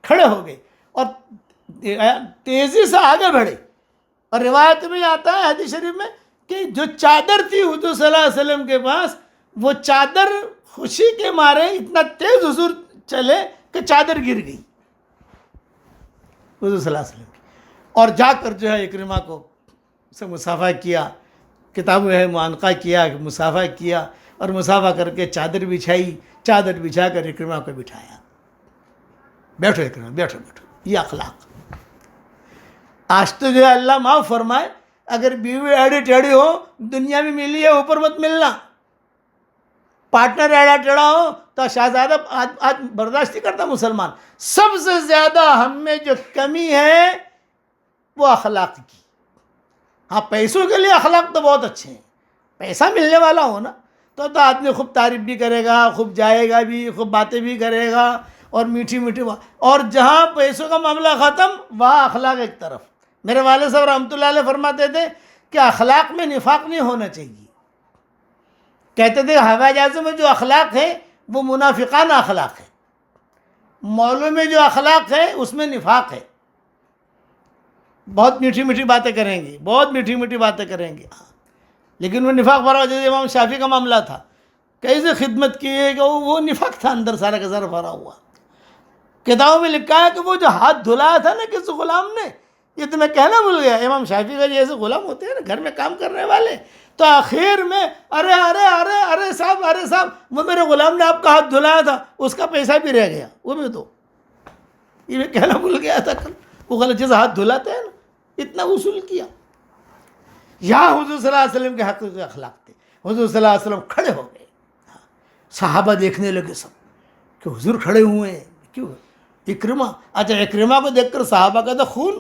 کھڑے ہو گئے اور تیزی سے آگے بڑھے۔ اور روایت میں آتا ہے حدیث شریف میں کہ جو چادر تھی حضور صلی اللہ علیہ وسلم کے پاس، وہ چادر خوشی کے مارے اتنا تیز حضور چلے کہ چادر گر گئی حضور صلی اللہ علیہ وسلم کی، اور جا کر جو ہے اکرمہ کو سے مصافحہ کیا، کتابوں ہے معانقہ کیا، مصافحہ کیا، اور مصافحہ کر کے چادر بچھائی، چادر بچھا کر اکرمہ کو بٹھایا، بیٹھو اکرمہ، بیٹھو بیٹھو۔ یہ اخلاق آج تو جو ہے اللہ معاف فرمائے، اگر بیوی ایڑی ٹیڑھی ہو دنیا میں ملی ہے، اوپر مت ملنا۔ پارٹنر ایڑا ٹیڑھا ہو تو شہزادہ آج برداشت نہیں کرتا مسلمان۔ سب سے زیادہ ہم میں جو کمی ہے وہ اخلاق کی۔ ہاں پیسوں کے لیے اخلاق تو بہت اچھے ہیں، پیسہ ملنے والا ہو نا تو آدمی خوب تعریف بھی کرے گا، خوب جائے گا بھی، خوب باتیں بھی کرے گا، اور میٹھی میٹھی اور جہاں پیسوں کا معاملہ ختم وہاں اخلاق ایک طرف۔ میرے والد صاحب رحمۃ اللہ علیہ فرماتے تھے کہ اخلاق میں نفاق نہیں ہونا چاہیے۔ کہتے تھے ہوائی جہازوں میں جو اخلاق ہے وہ منافقانہ اخلاق ہے، مولوں میں جو اخلاق ہے اس میں نفاق ہے۔ بہت میٹھی میٹھی باتیں کریں گے، بہت میٹھی میٹھی باتیں کریں گے، لیکن وہ نفاق بھرا ہوا، جیسے امام شافعی کا معاملہ تھا، کیسے خدمت کی ہے کہ وہ نفاق تھا اندر سارا کا سارا بھرا ہوا۔ کتابوں میں لکھا ہے کہ وہ جو ہاتھ دھلایا تھا نا کسی غلام نے، یہ تو میں کہنا بھول گیا، امام شافعی کا جیسے غلام ہوتے ہیں نا گھر میں کام کرنے والے، تو آخر میں ارے ارے ارے ارے صاحب وہ میرے غلام نے آپ کا ہاتھ دھلایا تھا، اس کا پیسہ بھی رہ گیا، وہ بھی دو۔ یہ میں کہنا بھول گیا تھا کل، وہ غلط جیسے ہاتھ دھلاتے ہیں نا، اتنا وصول کیا۔ یہاں حضور صلی اللہ علیہ وسلم کے حقیقی اخلاق تھے۔ حضور صلی اللہ علیہ وسلم کھڑے ہو گئے، صحابہ دیکھنے لگے سب کہ حضور کھڑے ہوئے ہیں، کیوں؟ اکرمہ، اچھا اکرمہ کو دیکھ کر صحابہ کا تو خون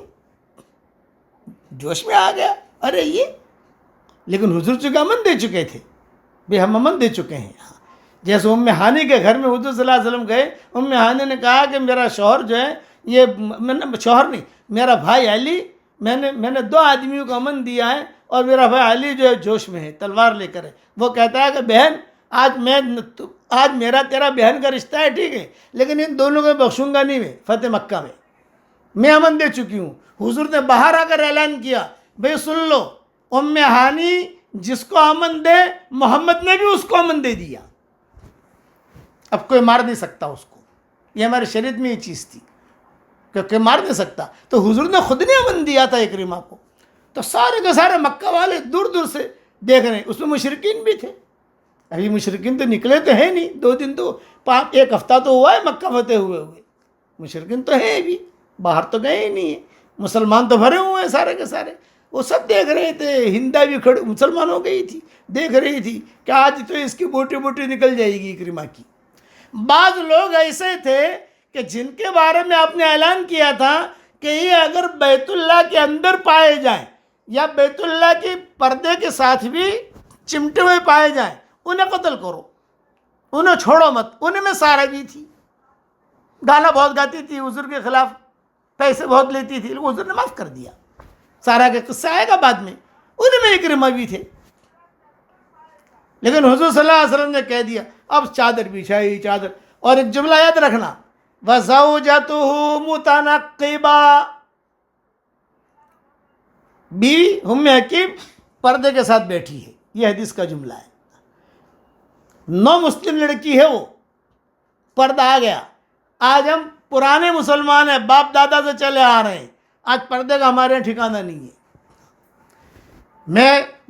جوش میں آ گیا، ارے یہ، لیکن حضور چونکہ امن دے چکے تھے، بھئی ہم امن دے چکے ہیں۔ جیسے ام ہانی کے گھر میں حضور صلی اللہ علیہ وسلم گئے، ام ہانی نے کہا کہ میرا شوہر جو ہے، یہ شوہر نہیں، میرا بھائی علی، میں نے 2 آدمیوں کو امن دیا ہے اور میرا بھائی علی جو ہے جوش میں ہے، تلوار لے کر ہے۔ وہ کہتا ہے کہ بہن آج میرا تیرا بہن کا رشتہ ہے، ٹھیک ہے، لیکن ان دونوں کو بخشوں گا نہیں، میں فتح مکہ میں امن دے چکی ہوں۔ حضور نے باہر آ کر اعلان کیا، بھئی سن لو، ام ہانی جس کو امن دے محمد نے بھی اس کو امن دے دیا، اب کوئی مار نہیں سکتا اس کو۔ یہ ہمارے شریعت میں یہ چیز تھی کہ کوئی مار نہیں سکتا، تو حضور نے خود نے امن دیا تھا اکرمہ کو۔ تو سارے کے سارے مکہ والے دور دور سے دیکھ رہے ہیں، اس میں مشرکین بھی تھے، ابھی مشرکین تو نکلے تو ہیں نہیں، 2 دن تو 1 ہفتہ تو ہوا ہے مکہ فتح ہوئے مشرکین تو ہیں ابھی، باہر تو گئے ہی نہیں ہیں، مسلمان تو بھرے ہوئے ہیں سارے کے سارے، وہ سب دیکھ رہے تھے، ہندا بھی کھڑے مسلمان ہو گئی تھی، دیکھ رہی تھی کہ آج تو اس کی بوٹی بوٹی نکل جائے گی اکرمہ کی۔ بعض لوگ ایسے تھے کہ جن کے بارے میں آپ نے اعلان کیا تھا کہ یہ اگر بیت اللہ کے اندر پائے جائیں یا بیت اللہ کے پردے کے ساتھ بھی چمٹے ہوئے پائے جائیں انہیں قتل کرو، انہیں چھوڑو مت۔ انہیں میں سارا بھی تھی، گانا بہت گاتی تھی حضور کے خلاف، پیسے بہت لیتی تھی، لیکن حضور نے معاف کر دیا۔ سارا کا قصہ آئے گا بعد میں، انہیں میں اکرمہ بھی تھے، لیکن حضور صلی اللہ علیہ وسلم نے کہہ دیا اب چادر بچھائی چادر۔ اور ایک جملہ یاد رکھنا، وَزَوْجَتُهُ مُتَنَقِّبًا، بیوی ام حکیم پردے کے ساتھ بیٹھی ہے، یہ حدیث کا جملہ ہے۔ نو مسلم لڑکی ہے، وہ پردہ آ گیا۔ آج ہم پرانے مسلمان ہیں، باپ دادا سے چلے آ رہے ہیں، آج پردے کا ہمارے یہاں ٹھکانہ نہیں ہے۔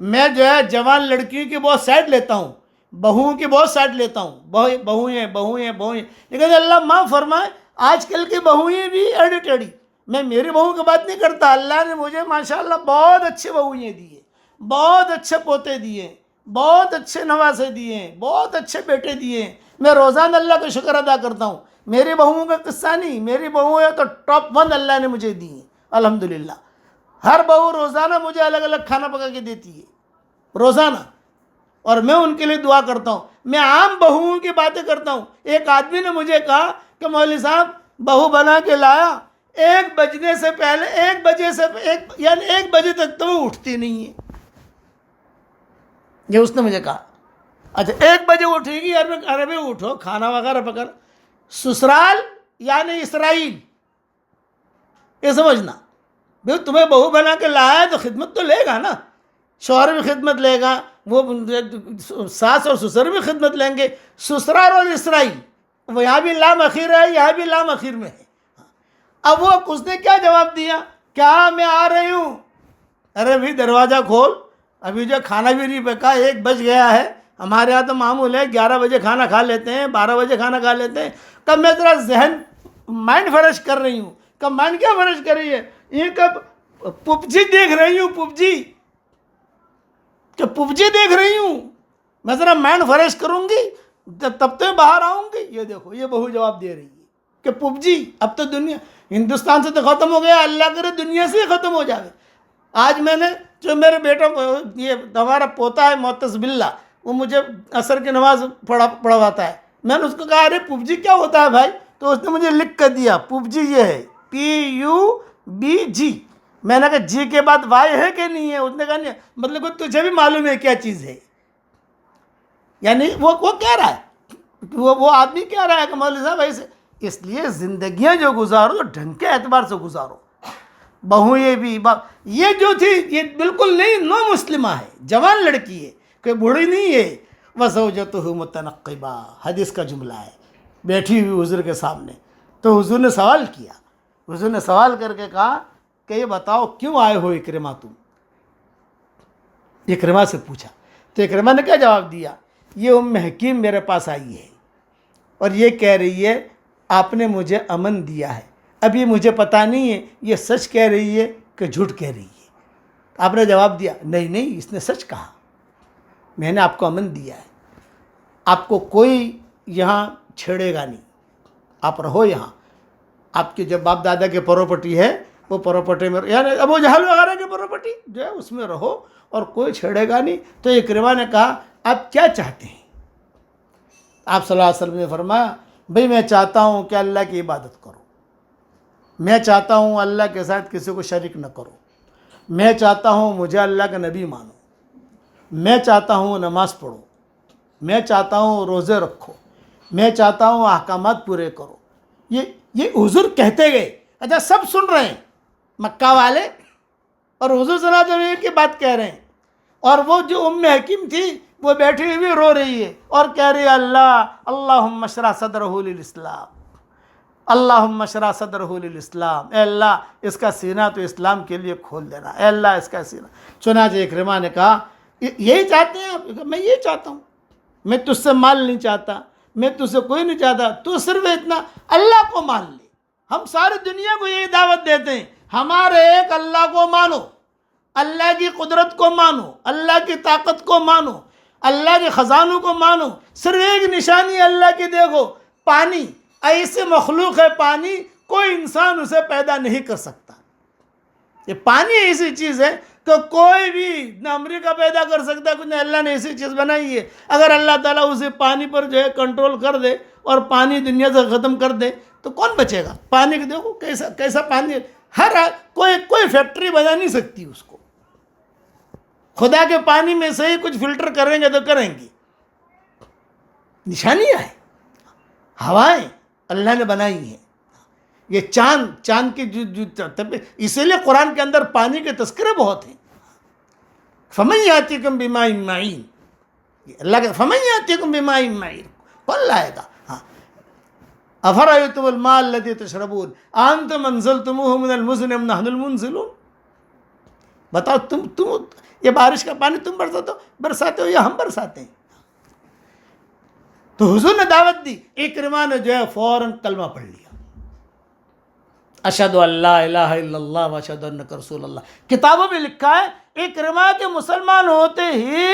میں جو ہے جوان لڑکیوں کی بہت سائڈ لیتا ہوں، بہوؤں کی بہت سائڈ لیتا ہوں، بہویں، لیکن اللہ معاف فرمائے آج کل کی بہویں بھی ایڑی ٹیڑھی۔ میں میری بہو کی بات نہیں کرتا، اللہ نے مجھے ماشاءاللہ بہت اچھے بہویں دیے، بہت اچھے پوتے دیے، بہت اچھے نواسے دیے، بہت اچھے بیٹے دیے۔ میں روزانہ اللہ کا شکر ادا کرتا ہوں۔ میری بہوؤں کا قصہ نہیں، میری بہویں تو ٹاپ 1 اللہ نے مجھے دی ہیں الحمدللہ۔ ہر بہو روزانہ مجھے الگ الگ کھانا پکا کے دیتی ہے روزانہ، اور میں ان کے لیے دعا کرتا ہوں۔ میں عام بہوؤں کی باتیں کرتا ہوں۔ ایک آدمی نے مجھے کہا کہ مولوی صاحب بہو بنا کے لایا، 1 بجنے سے پہلے 1 بجے تک تو وہ اٹھتی نہیں ہے، یہ اس نے مجھے کہا۔ اچھا 1 بجے اٹھے گی، عربی اٹھو کھانا وغیرہ پکڑ، سسرال یعنی اسرائیل، یہ سمجھنا بھئی تمہیں بہو بنا کے لایا ہے تو خدمت تو لے گا نا، شوہر بھی خدمت لے گا، وہ ساس اور سسر بھی خدمت لیں گے۔ سسرال اور اسرائیل، وہ یہاں بھی لام اخیر ہے، یہاں بھی لام اخیر میں ہے۔ اب وہ اس نے کیا جواب دیا، کیا میں آ رہی ہوں، ارے بھی دروازہ کھول، ابھی جو کھانا بھی نہیں پکا، 1 بج گیا ہے، ہمارے یہاں تو معمول ہے 11 بجے کھانا کھا لیتے ہیں، 12 بجے کھانا کھا لیتے ہیں۔ کب میں ذرا ذہن مائنڈ فریش کر رہی ہوں، کب مائنڈ کیا فریش کر رہی ہے، یہ کب پپ جی دیکھ رہی ہوں، پپ جی دیکھ رہی ہوں، میں ذرا مائنڈ فریش کروں گی تب تو باہر آؤں گی۔ یہ دیکھو یہ بہو جواب دے رہی ہے کہ پپ جی اب تو دنیا ہندوستان سے تو ختم ہو گیا، اللہ کرے دنیا سے ہی ختم ہو جائے۔ آج میں نے جو میرے بیٹا یہ ہمارا پوتا ہے معتز باللہ، وہ مجھے عصر کی نماز پڑھواتا ہے، میں نے اس کو کہا ارے پپ جی کیا ہوتا ہے بھائی، تو اس نے مجھے لکھ کر دیا پپ جی یہ ہے PUBG۔ میں نے کہا جی کے بعد وائی ہے کہ نہیں ہے، اس نے کہا نہیں، مطلب تجھے بھی معلوم ہے کیا چیز ہے، یعنی وہ کہہ رہا ہے، وہ آدمی کہہ رہا ہے کہ مولوی صاحب ایسے۔ اس لیے زندگیاں جو گزارو ڈھنگ کے اعتبار سے گزارو۔ بہو یہ جو تھی یہ بالکل نہیں، نو مسلمہ ہے، جوان لڑکی ہے، کوئی بوڑھی نہیں ہے۔ وَزَوْجَتُهُ مُتَنَقِّبًا، حدیث کا جملہ ہے، بیٹھی ہوئی حضور کے سامنے۔ تو حضور نے سوال کیا، حضور نے سوال کر کے کہا کہ یہ بتاؤ کیوں آئے ہو اکرمہ، تم؟ اکرمہ سے پوچھا تو اکرمہ نے کیا جواب دیا، یہ ام حکیم میرے پاس آئی ہے اور یہ کہہ رہی ہے آپ نے مجھے امن دیا ہے، اب یہ مجھے پتہ نہیں ہے یہ سچ کہہ رہی ہے کہ جھوٹ کہہ رہی ہے۔ آپ نے جواب دیا نہیں اس نے سچ کہا، میں نے آپ کو امن دیا ہے، آپ کو کوئی یہاں چھیڑے گا نہیں، آپ رہو یہاں، آپ کے جو باپ دادا کے پراپرٹی ہے وہ پراپرٹی میں، یعنی ابو جہل وغیرہ کی پراپرٹی جو ہے اس میں رہو اور کوئی چھیڑے گا نہیں۔ تو اکرمہ نے کہا آپ کیا چاہتے ہیں؟ آپ صلی اللہ علیہ وسلم نے فرمایا بھئی میں چاہتا ہوں کہ اللہ کی عبادت کرو، میں چاہتا ہوں اللہ کے ساتھ کسی کو شریک نہ کرو، میں چاہتا ہوں مجھے اللہ کا نبی مانو، میں چاہتا ہوں نماز پڑھو، میں چاہتا ہوں روزے رکھو، میں چاہتا ہوں احکامات پورے کرو۔ یہ حضور کہتے گئے۔ اچھا سب سن رہے ہیں مکہ والے، اور حضور صلی اللہ علیہ وسلم کی بات کہہ رہے ہیں، اور وہ جو ام حکیم تھی وہ بیٹھی ہوئی رو رہی ہے اور کہہ رہی ہے اللہم اشرح صدرہ للاسلام، اللہم اشرح صدرہ للاسلام، اے اللہ اس کا سینہ تو اسلام کے لیے کھول دینا، اے اللہ اس کا سینہ۔ چنانچہ اکرمہ نے کہا یہی چاہتے ہیں آپ؟ میں یہ چاہتا ہوں۔ میں تجھ سے مال نہیں چاہتا، میں تجھ سے کوئی نہیں چاہتا، تو صرف اتنا اللہ کو مان لے۔ ہم ساری دنیا کو یہی دعوت دیتے ہیں، ہمارے ایک اللہ کو مانو، اللہ کی قدرت کو مانو، اللہ کی طاقت کو مانو، اللہ کے خزانوں کو مانو۔ صرف ایک نشانی اللہ کی دیکھو، پانی ایسی مخلوق ہے، پانی کوئی انسان اسے پیدا نہیں کر سکتا۔ یہ پانی ایسی چیز ہے کہ کوئی بھی نہ امریکہ پیدا کر سکتا ہے، کچھ نہ، اللہ نے ایسی چیز بنائی ہے۔ اگر اللہ تعالیٰ اسے پانی پر جو ہے کنٹرول کر دے اور پانی دنیا سے ختم کر دے تو کون بچے گا؟ پانی کو دیکھو کیسا پانی، کوئی فیکٹری بنا نہیں سکتی اس کو۔ خدا کے پانی میں سے ہی کچھ فلٹر کریں گے تو کریں گے۔ نشانیاں ہیں، ہوائیں اللہ نے بنائی ہیں، یہ چاند کی اسی لیے قرآن کے اندر پانی کے تذکرے بہت ہیں۔ فَمَن يَأْتِكُم بِمَاءٍ مَّعِينٍ، اللہ کے فَمَن يَأْتِكُم بِمَاءٍ مَّعِينٍ، کون لائے گا؟ أَفَرَأَيْتُمُ الْمَاءَ الَّذِي تَشْرَبُونَ أَأَنتُمْ أَنزَلْتُمُوهُ مِنَ الْمُزْنِ أَمْ نَحْنُ الْمُنزِلُونَ، بتاؤ تم یہ بارش کا پانی تم برساتے ہو یا ہم برساتے ہیں؟ تو حضور نے دعوت دی، اکرمہ نے جو ہے فوراً کلمہ پڑھ لیا، اشہدو ان لا الہ الا اللہ و اشہدو انک رسول اللہ۔ کتابوں میں لکھا ہے اکرمہ کے مسلمان ہوتے ہی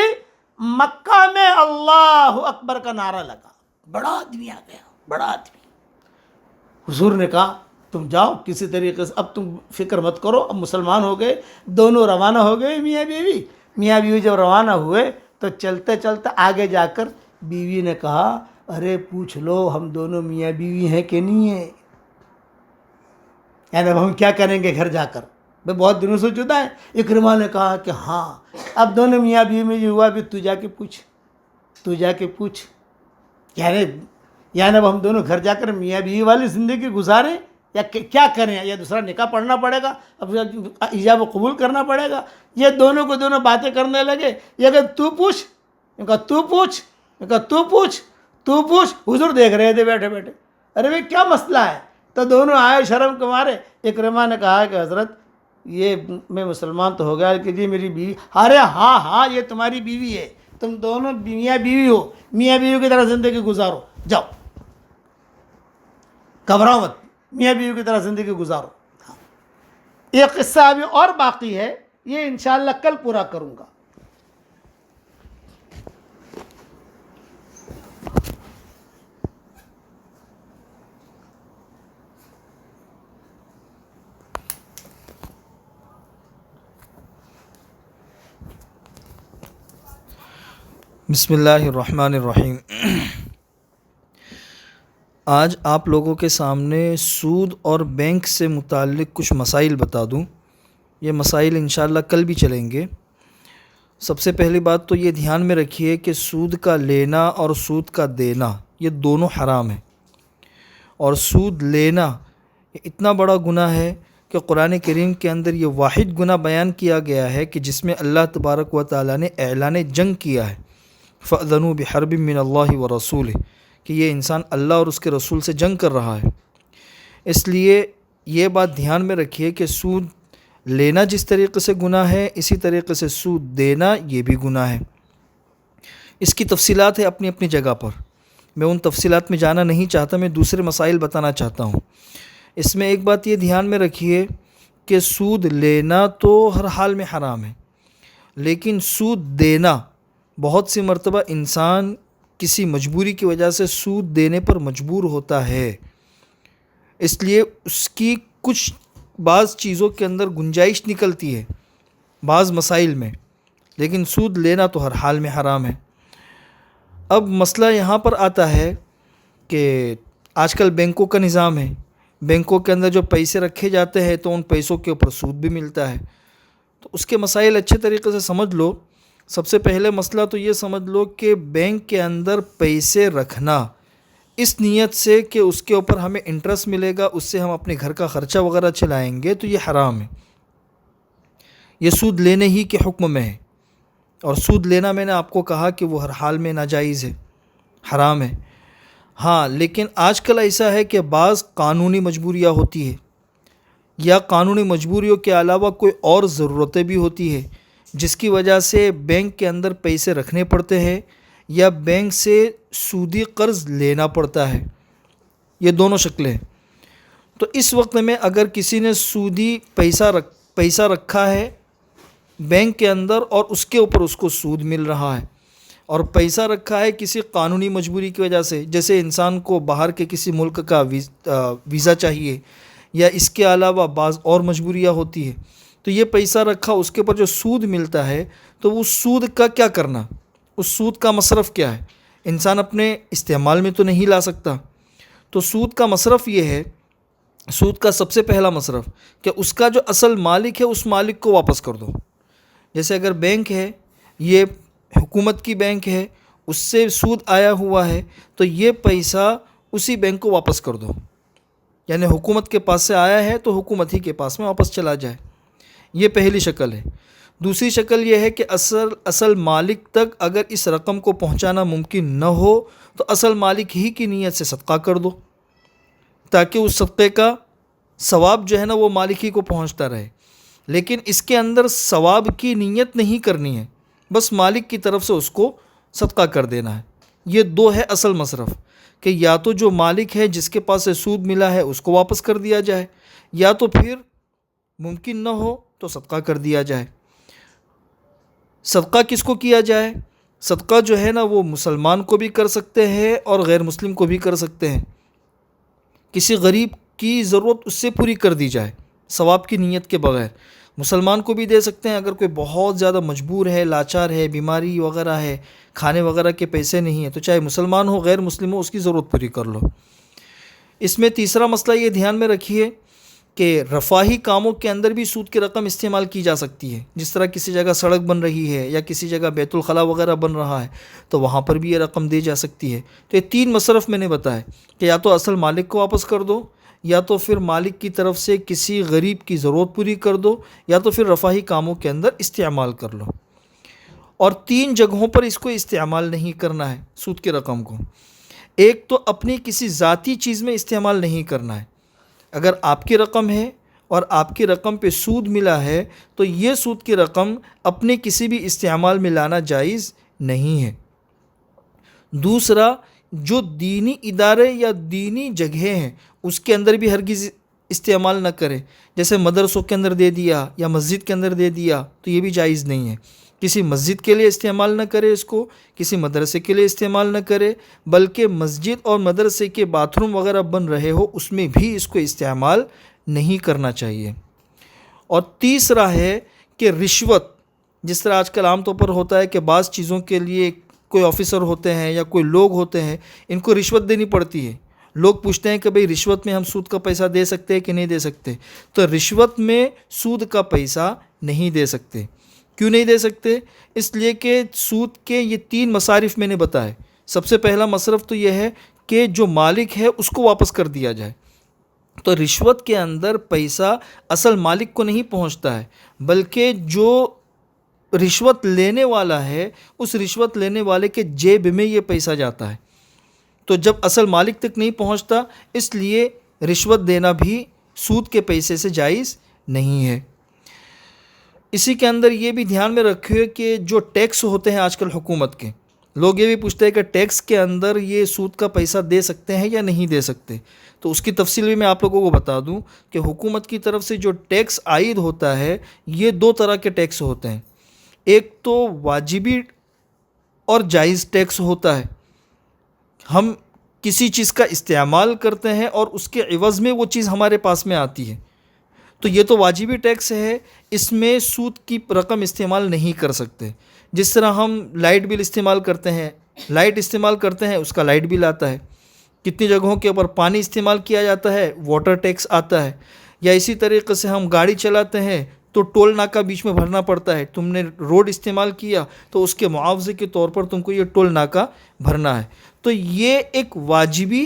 مکہ میں اللہ اکبر کا نعرہ لگا، بڑا آدمی آ گیا، بڑا آدمی۔ حضور نے کہا تم جاؤ کسی طریقے سے، اب تم فکر مت کرو، اب مسلمان ہو گئے، دونوں روانہ ہو گئے۔ میاں بیوی جب روانہ ہوئے تو چلتے چلتے آگے جا کر بیوی نے کہا ارے پوچھ لو ہم دونوں میاں بیوی ہیں کہ نہیں ہیں، یعنی اب ہم کیا کریں گے گھر جا کر، میں بہت دنوں سے جدا ہے۔ اکرمہ نے کہا کہ ہاں اب دونوں میاں بیوی میں یہ ہوا بھی تو جا کے پوچھ، یعنی اب ہم دونوں گھر جا کر میاں بیوی والی زندگی گزاریں یا کیا کریں، یا دوسرا نکاح پڑھنا پڑے گا، اب ایجاب و قبول کرنا پڑے گا۔ یہ دونوں کو دونوں باتیں کرنے لگے، یہ کہ تو پوچھ، ان کا تو پوچھ۔ حضور دیکھ رہے تھے بیٹھے بیٹھے، ارے بھائی کیا مسئلہ ہے؟ تو دونوں آئے شرم کے مارے۔ اکرمہ نے کہا کہ حضرت یہ میں مسلمان تو ہو گیا کہ جی میری بیوی، ارے ہاں یہ تمہاری بیوی ہے، تم دونوں میاں بیوی ہو، میاں بیوی کی طرح زندگی گزارو، جاؤ گھبراؤ مت، میاں بیوی کی طرح زندگی گزارو۔ یہ قصہ ابھی اور باقی ہے، یہ انشاءاللہ کل پورا کروں گا۔ بسم اللہ الرحمن الرحیم۔ آج آپ لوگوں کے سامنے سود اور بینک سے متعلق کچھ مسائل بتا دوں۔ یہ مسائل انشاءاللہ کل بھی چلیں گے۔ سب سے پہلی بات تو یہ دھیان میں رکھیے کہ سود کا لینا اور سود کا دینا یہ دونوں حرام ہیں، اور سود لینا یہ اتنا بڑا گناہ ہے کہ قرآن کریم کے اندر یہ واحد گناہ بیان کیا گیا ہے کہ جس میں اللہ تبارک و تعالیٰ نے اعلان جنگ کیا ہے، فَأْذَنُوا بِحَرْبٍ مِّنَ اللَّهِ وَرَسُولِهِ، کہ یہ انسان اللہ اور اس کے رسول سے جنگ کر رہا ہے۔ اس لیے یہ بات دھیان میں رکھیے کہ سود لینا جس طریقے سے گناہ ہے، اسی طریقے سے سود دینا یہ بھی گناہ ہے۔ اس کی تفصیلات ہے اپنی اپنی جگہ پر، میں ان تفصیلات میں جانا نہیں چاہتا، میں دوسرے مسائل بتانا چاہتا ہوں۔ اس میں ایک بات یہ دھیان میں رکھیے کہ سود لینا تو ہر حال میں حرام ہے، لیکن سود دینا بہت سی مرتبہ انسان کسی مجبوری کی وجہ سے سود دینے پر مجبور ہوتا ہے، اس لیے اس کی کچھ بعض چیزوں کے اندر گنجائش نکلتی ہے بعض مسائل میں، لیکن سود لینا تو ہر حال میں حرام ہے۔ اب مسئلہ یہاں پر آتا ہے کہ آج کل بینکوں کا نظام ہے، بینکوں کے اندر جو پیسے رکھے جاتے ہیں تو ان پیسوں کے اوپر سود بھی ملتا ہے، تو اس کے مسائل اچھے طریقے سے سمجھ لو۔ سب سے پہلے مسئلہ تو یہ سمجھ لو کہ بینک کے اندر پیسے رکھنا اس نیت سے کہ اس کے اوپر ہمیں انٹرسٹ ملے گا، اس سے ہم اپنے گھر کا خرچہ وغیرہ چلائیں گے، تو یہ حرام ہے، یہ سود لینے ہی کے حکم میں ہے۔ اور سود لینا میں نے آپ کو کہا کہ وہ ہر حال میں ناجائز ہے، حرام ہے۔ ہاں لیکن آج کل ایسا ہے کہ بعض قانونی مجبوریاں ہوتی ہے، یا قانونی مجبوریوں کے علاوہ کوئی اور ضرورتیں بھی ہوتی ہے جس کی وجہ سے بینک کے اندر پیسے رکھنے پڑتے ہیں، یا بینک سے سودی قرض لینا پڑتا ہے، یہ دونوں شکلیں ہیں۔ تو اس وقت میں اگر کسی نے سودی پیسہ رکھا ہے بینک کے اندر اور اس کے اوپر اس کو سود مل رہا ہے، اور پیسہ رکھا ہے کسی قانونی مجبوری کی وجہ سے، جیسے انسان کو باہر کے کسی ملک کا ویزا چاہیے یا اس کے علاوہ بعض اور مجبوریاں ہوتی ہے، تو یہ پیسہ رکھا، اس کے اوپر جو سود ملتا ہے تو اس سود کا کیا کرنا، اس سود کا مصرف کیا ہے؟ انسان اپنے استعمال میں تو نہیں لا سکتا، تو سود کا مصرف یہ ہے، سود کا سب سے پہلا مصرف کہ اس کا جو اصل مالک ہے اس مالک کو واپس کر دو۔ جیسے اگر بینک ہے، یہ حکومت کی بینک ہے، اس سے سود آیا ہوا ہے تو یہ پیسہ اسی بینک کو واپس کر دو، یعنی حکومت کے پاس سے آیا ہے تو حکومت ہی کے پاس میں واپس چلا جائے، یہ پہلی شکل ہے۔ دوسری شکل یہ ہے کہ اصل مالک تک اگر اس رقم کو پہنچانا ممکن نہ ہو تو اصل مالک ہی کی نیت سے صدقہ کر دو، تاکہ اس صدقے کا ثواب جو ہے نا وہ مالک ہی کو پہنچتا رہے، لیکن اس کے اندر ثواب کی نیت نہیں کرنی ہے، بس مالک کی طرف سے اس کو صدقہ کر دینا ہے۔ یہ دو ہے اصل مصرف، کہ یا تو جو مالک ہے جس کے پاس سے سود ملا ہے اس کو واپس کر دیا جائے، یا تو پھر ممکن نہ ہو تو صدقہ کر دیا جائے۔ صدقہ کس کو کیا جائے؟ صدقہ جو ہے نا وہ مسلمان کو بھی کر سکتے ہیں اور غیر مسلم کو بھی کر سکتے ہیں۔ کسی غریب کی ضرورت اس سے پوری کر دی جائے ثواب کی نیت کے بغیر، مسلمان کو بھی دے سکتے ہیں اگر کوئی بہت زیادہ مجبور ہے، لاچار ہے، بیماری وغیرہ ہے، کھانے وغیرہ کے پیسے نہیں ہیں، تو چاہے مسلمان ہو غیر مسلم ہو اس کی ضرورت پوری کر لو۔ اس میں تیسرا مسئلہ یہ دھیان میں رکھیے کہ رفاہی کاموں کے اندر بھی سود کی رقم استعمال کی جا سکتی ہے، جس طرح کسی جگہ سڑک بن رہی ہے یا کسی جگہ بیت الخلاء وغیرہ بن رہا ہے تو وہاں پر بھی یہ رقم دی جا سکتی ہے۔ تو یہ تین مصرف میں نے بتایا کہ یا تو اصل مالک کو واپس کر دو، یا تو پھر مالک کی طرف سے کسی غریب کی ضرورت پوری کر دو، یا تو پھر رفاہی کاموں کے اندر استعمال کر لو۔ اور تین جگہوں پر اس کو استعمال نہیں کرنا ہے سود کی رقم کو۔ ایک تو اپنی کسی ذاتی چیز میں استعمال نہیں کرنا ہے، اگر آپ کی رقم ہے اور آپ کی رقم پہ سود ملا ہے تو یہ سود کی رقم اپنے کسی بھی استعمال میں لانا جائز نہیں ہے۔ دوسرا، جو دینی ادارے یا دینی جگہیں ہیں اس کے اندر بھی ہرگز استعمال نہ کرے، جیسے مدرسوں کے اندر دے دیا یا مسجد کے اندر دے دیا تو یہ بھی جائز نہیں ہے۔ کسی مسجد کے لیے استعمال نہ کرے اس کو، کسی مدرسے کے لیے استعمال نہ کرے، بلکہ مسجد اور مدرسے کے باتھ روم وغیرہ بن رہے ہو اس میں بھی اس کو استعمال نہیں کرنا چاہیے۔ اور تیسرا ہے کہ رشوت، جس طرح آج کل عام طور پر ہوتا ہے کہ بعض چیزوں کے لیے کوئی آفیسر ہوتے ہیں یا کوئی لوگ ہوتے ہیں، ان کو رشوت دینی پڑتی ہے، لوگ پوچھتے ہیں کہ بھئی رشوت میں ہم سود کا پیسہ دے سکتے ہیں کہ نہیں دے سکتے، تو رشوت میں سود کا پیسہ نہیں دے سکتے۔ کیوں نہیں دے سکتے؟ اس لیے کہ سود کے یہ تین مصارف میں نے بتائے۔ سب سے پہلا مصرف تو یہ ہے کہ جو مالک ہے اس کو واپس کر دیا جائے، تو رشوت کے اندر پیسہ اصل مالک کو نہیں پہنچتا ہے، بلکہ جو رشوت لینے والا ہے اس رشوت لینے والے کے جیب میں یہ پیسہ جاتا ہے، تو جب اصل مالک تک نہیں پہنچتا اس لیے رشوت دینا بھی سود کے پیسے سے جائز نہیں ہے۔ اسی کے اندر یہ بھی دھیان میں رکھیے کہ جو ٹیکس ہوتے ہیں آج کل حکومت کے، لوگ یہ بھی پوچھتے ہیں کہ ٹیکس کے اندر یہ سود کا پیسہ دے سکتے ہیں یا نہیں دے سکتے، تو اس کی تفصیل بھی میں آپ لوگوں کو بتا دوں کہ حکومت کی طرف سے جو ٹیکس عائد ہوتا ہے یہ دو طرح کے ٹیکس ہوتے ہیں۔ ایک تو واجبی اور جائز ٹیکس ہوتا ہے، ہم کسی چیز کا استعمال کرتے ہیں اور اس کے عوض میں وہ چیز ہمارے پاس میں آتی ہے، تو یہ تو واجبی ٹیکس ہے، اس میں سود کی رقم استعمال نہیں کر سکتے۔ جس طرح ہم لائٹ بل استعمال کرتے ہیں، لائٹ استعمال کرتے ہیں اس کا لائٹ بل آتا ہے، کتنی جگہوں کے اوپر پانی استعمال کیا جاتا ہے واٹر ٹیکس آتا ہے، یا اسی طریقے سے ہم گاڑی چلاتے ہیں تو ٹول ناکہ بیچ میں بھرنا پڑتا ہے، تم نے روڈ استعمال کیا تو اس کے معاوضے کے طور پر تم کو یہ ٹول ناکہ بھرنا ہے، تو یہ ایک واجبی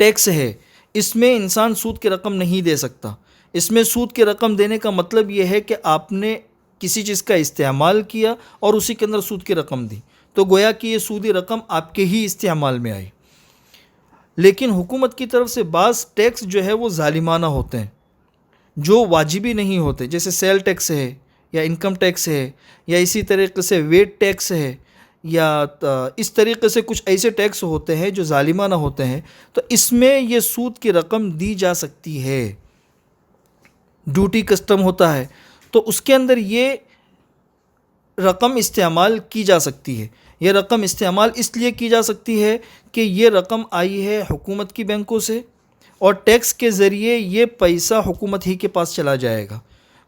ٹیکس ہے، اس میں انسان سود کی رقم نہیں دے سکتا۔ اس میں سود کی رقم دینے کا مطلب یہ ہے کہ آپ نے کسی چیز کا استعمال کیا اور اسی کے اندر سود کی رقم دی، تو گویا کہ یہ سودی رقم آپ کے ہی استعمال میں آئی۔ لیکن حکومت کی طرف سے بعض ٹیکس جو ہے وہ ظالمانہ ہوتے ہیں، جو واجبی نہیں ہوتے، جیسے سیل ٹیکس ہے یا انکم ٹیکس ہے یا اسی طریقے سے ویٹ ٹیکس ہے یا اس طریقے سے کچھ ایسے ٹیکس ہوتے ہیں جو ظالمانہ ہوتے ہیں، تو اس میں یہ سود کی رقم دی جا سکتی ہے۔ ڈیوٹی کسٹم ہوتا ہے تو اس کے اندر یہ رقم استعمال کی جا سکتی ہے۔ یہ رقم استعمال اس لیے کی جا سکتی ہے کہ یہ رقم آئی ہے حکومت کی بینکوں سے، اور ٹیکس کے ذریعے یہ پیسہ حکومت ہی کے پاس چلا جائے گا۔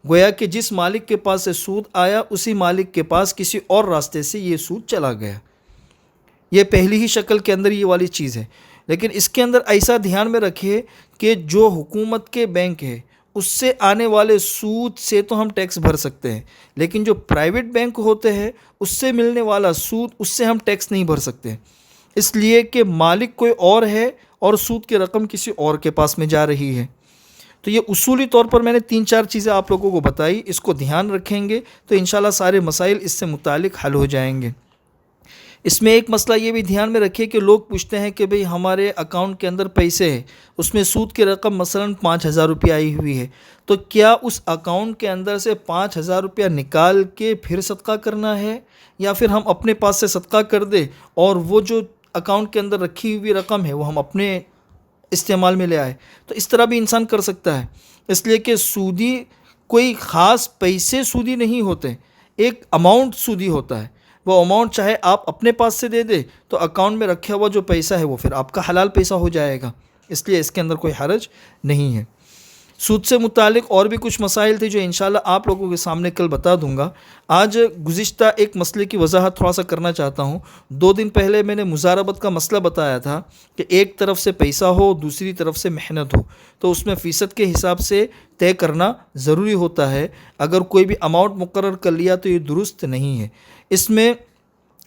گویا کہ جس مالک کے پاس سے سود آیا اسی مالک کے پاس کسی اور راستے سے یہ سود چلا گیا۔ یہ پہلی ہی شکل کے اندر یہ والی چیز ہے۔ لیکن اس کے اندر ایسا دھیان میں رکھیے کہ جو حکومت کے بینک ہے اس سے آنے والے سود سے تو ہم ٹیکس بھر سکتے ہیں، لیکن جو پرائیویٹ بینک ہوتے ہیں اس سے ملنے والا سود، اس سے ہم ٹیکس نہیں بھر سکتے، اس لیے کہ مالک کوئی اور ہے اور سود کی رقم کسی اور کے پاس میں جا رہی ہے۔ تو یہ اصولی طور پر میں نے 3-4 چیزیں آپ لوگوں کو بتائی، اس کو دھیان رکھیں گے تو انشاءاللہ سارے مسائل اس سے متعلق حل ہو جائیں گے۔ اس میں ایک مسئلہ یہ بھی دھیان میں رکھیے کہ لوگ پوچھتے ہیں کہ بھئی ہمارے اکاؤنٹ کے اندر پیسے ہیں، اس میں سود کی رقم مثلا 5,000 روپیہ آئی ہوئی ہے، تو کیا اس اکاؤنٹ کے اندر سے 5,000 روپیہ نکال کے پھر صدقہ کرنا ہے، یا پھر ہم اپنے پاس سے صدقہ کر دیں اور وہ جو اکاؤنٹ کے اندر رکھی ہوئی رقم ہے وہ ہم اپنے استعمال میں لے آئے؟ تو اس طرح بھی انسان کر سکتا ہے، اس لیے کہ سودی کوئی خاص پیسے سودی نہیں ہوتے، ایک اماؤنٹ سودی ہوتا ہے۔ وہ اماؤنٹ چاہے آپ اپنے پاس سے دے دے تو اکاؤنٹ میں رکھا ہوا جو پیسہ ہے وہ پھر آپ کا حلال پیسہ ہو جائے گا، اس لیے اس کے اندر کوئی حرج نہیں ہے۔ سود سے متعلق اور بھی کچھ مسائل تھے جو انشاءاللہ آپ لوگوں کے سامنے کل بتا دوں گا۔ آج گزشتہ ایک مسئلے کی وضاحت تھوڑا سا کرنا چاہتا ہوں۔ 2 دن پہلے میں نے مضاربت کا مسئلہ بتایا تھا کہ ایک طرف سے پیسہ ہو، دوسری طرف سے محنت ہو، تو اس میں فیصد کے حساب سے طے کرنا ضروری ہوتا ہے۔ اگر کوئی بھی اماؤنٹ مقرر کر لیا تو یہ درست نہیں ہے۔ اس میں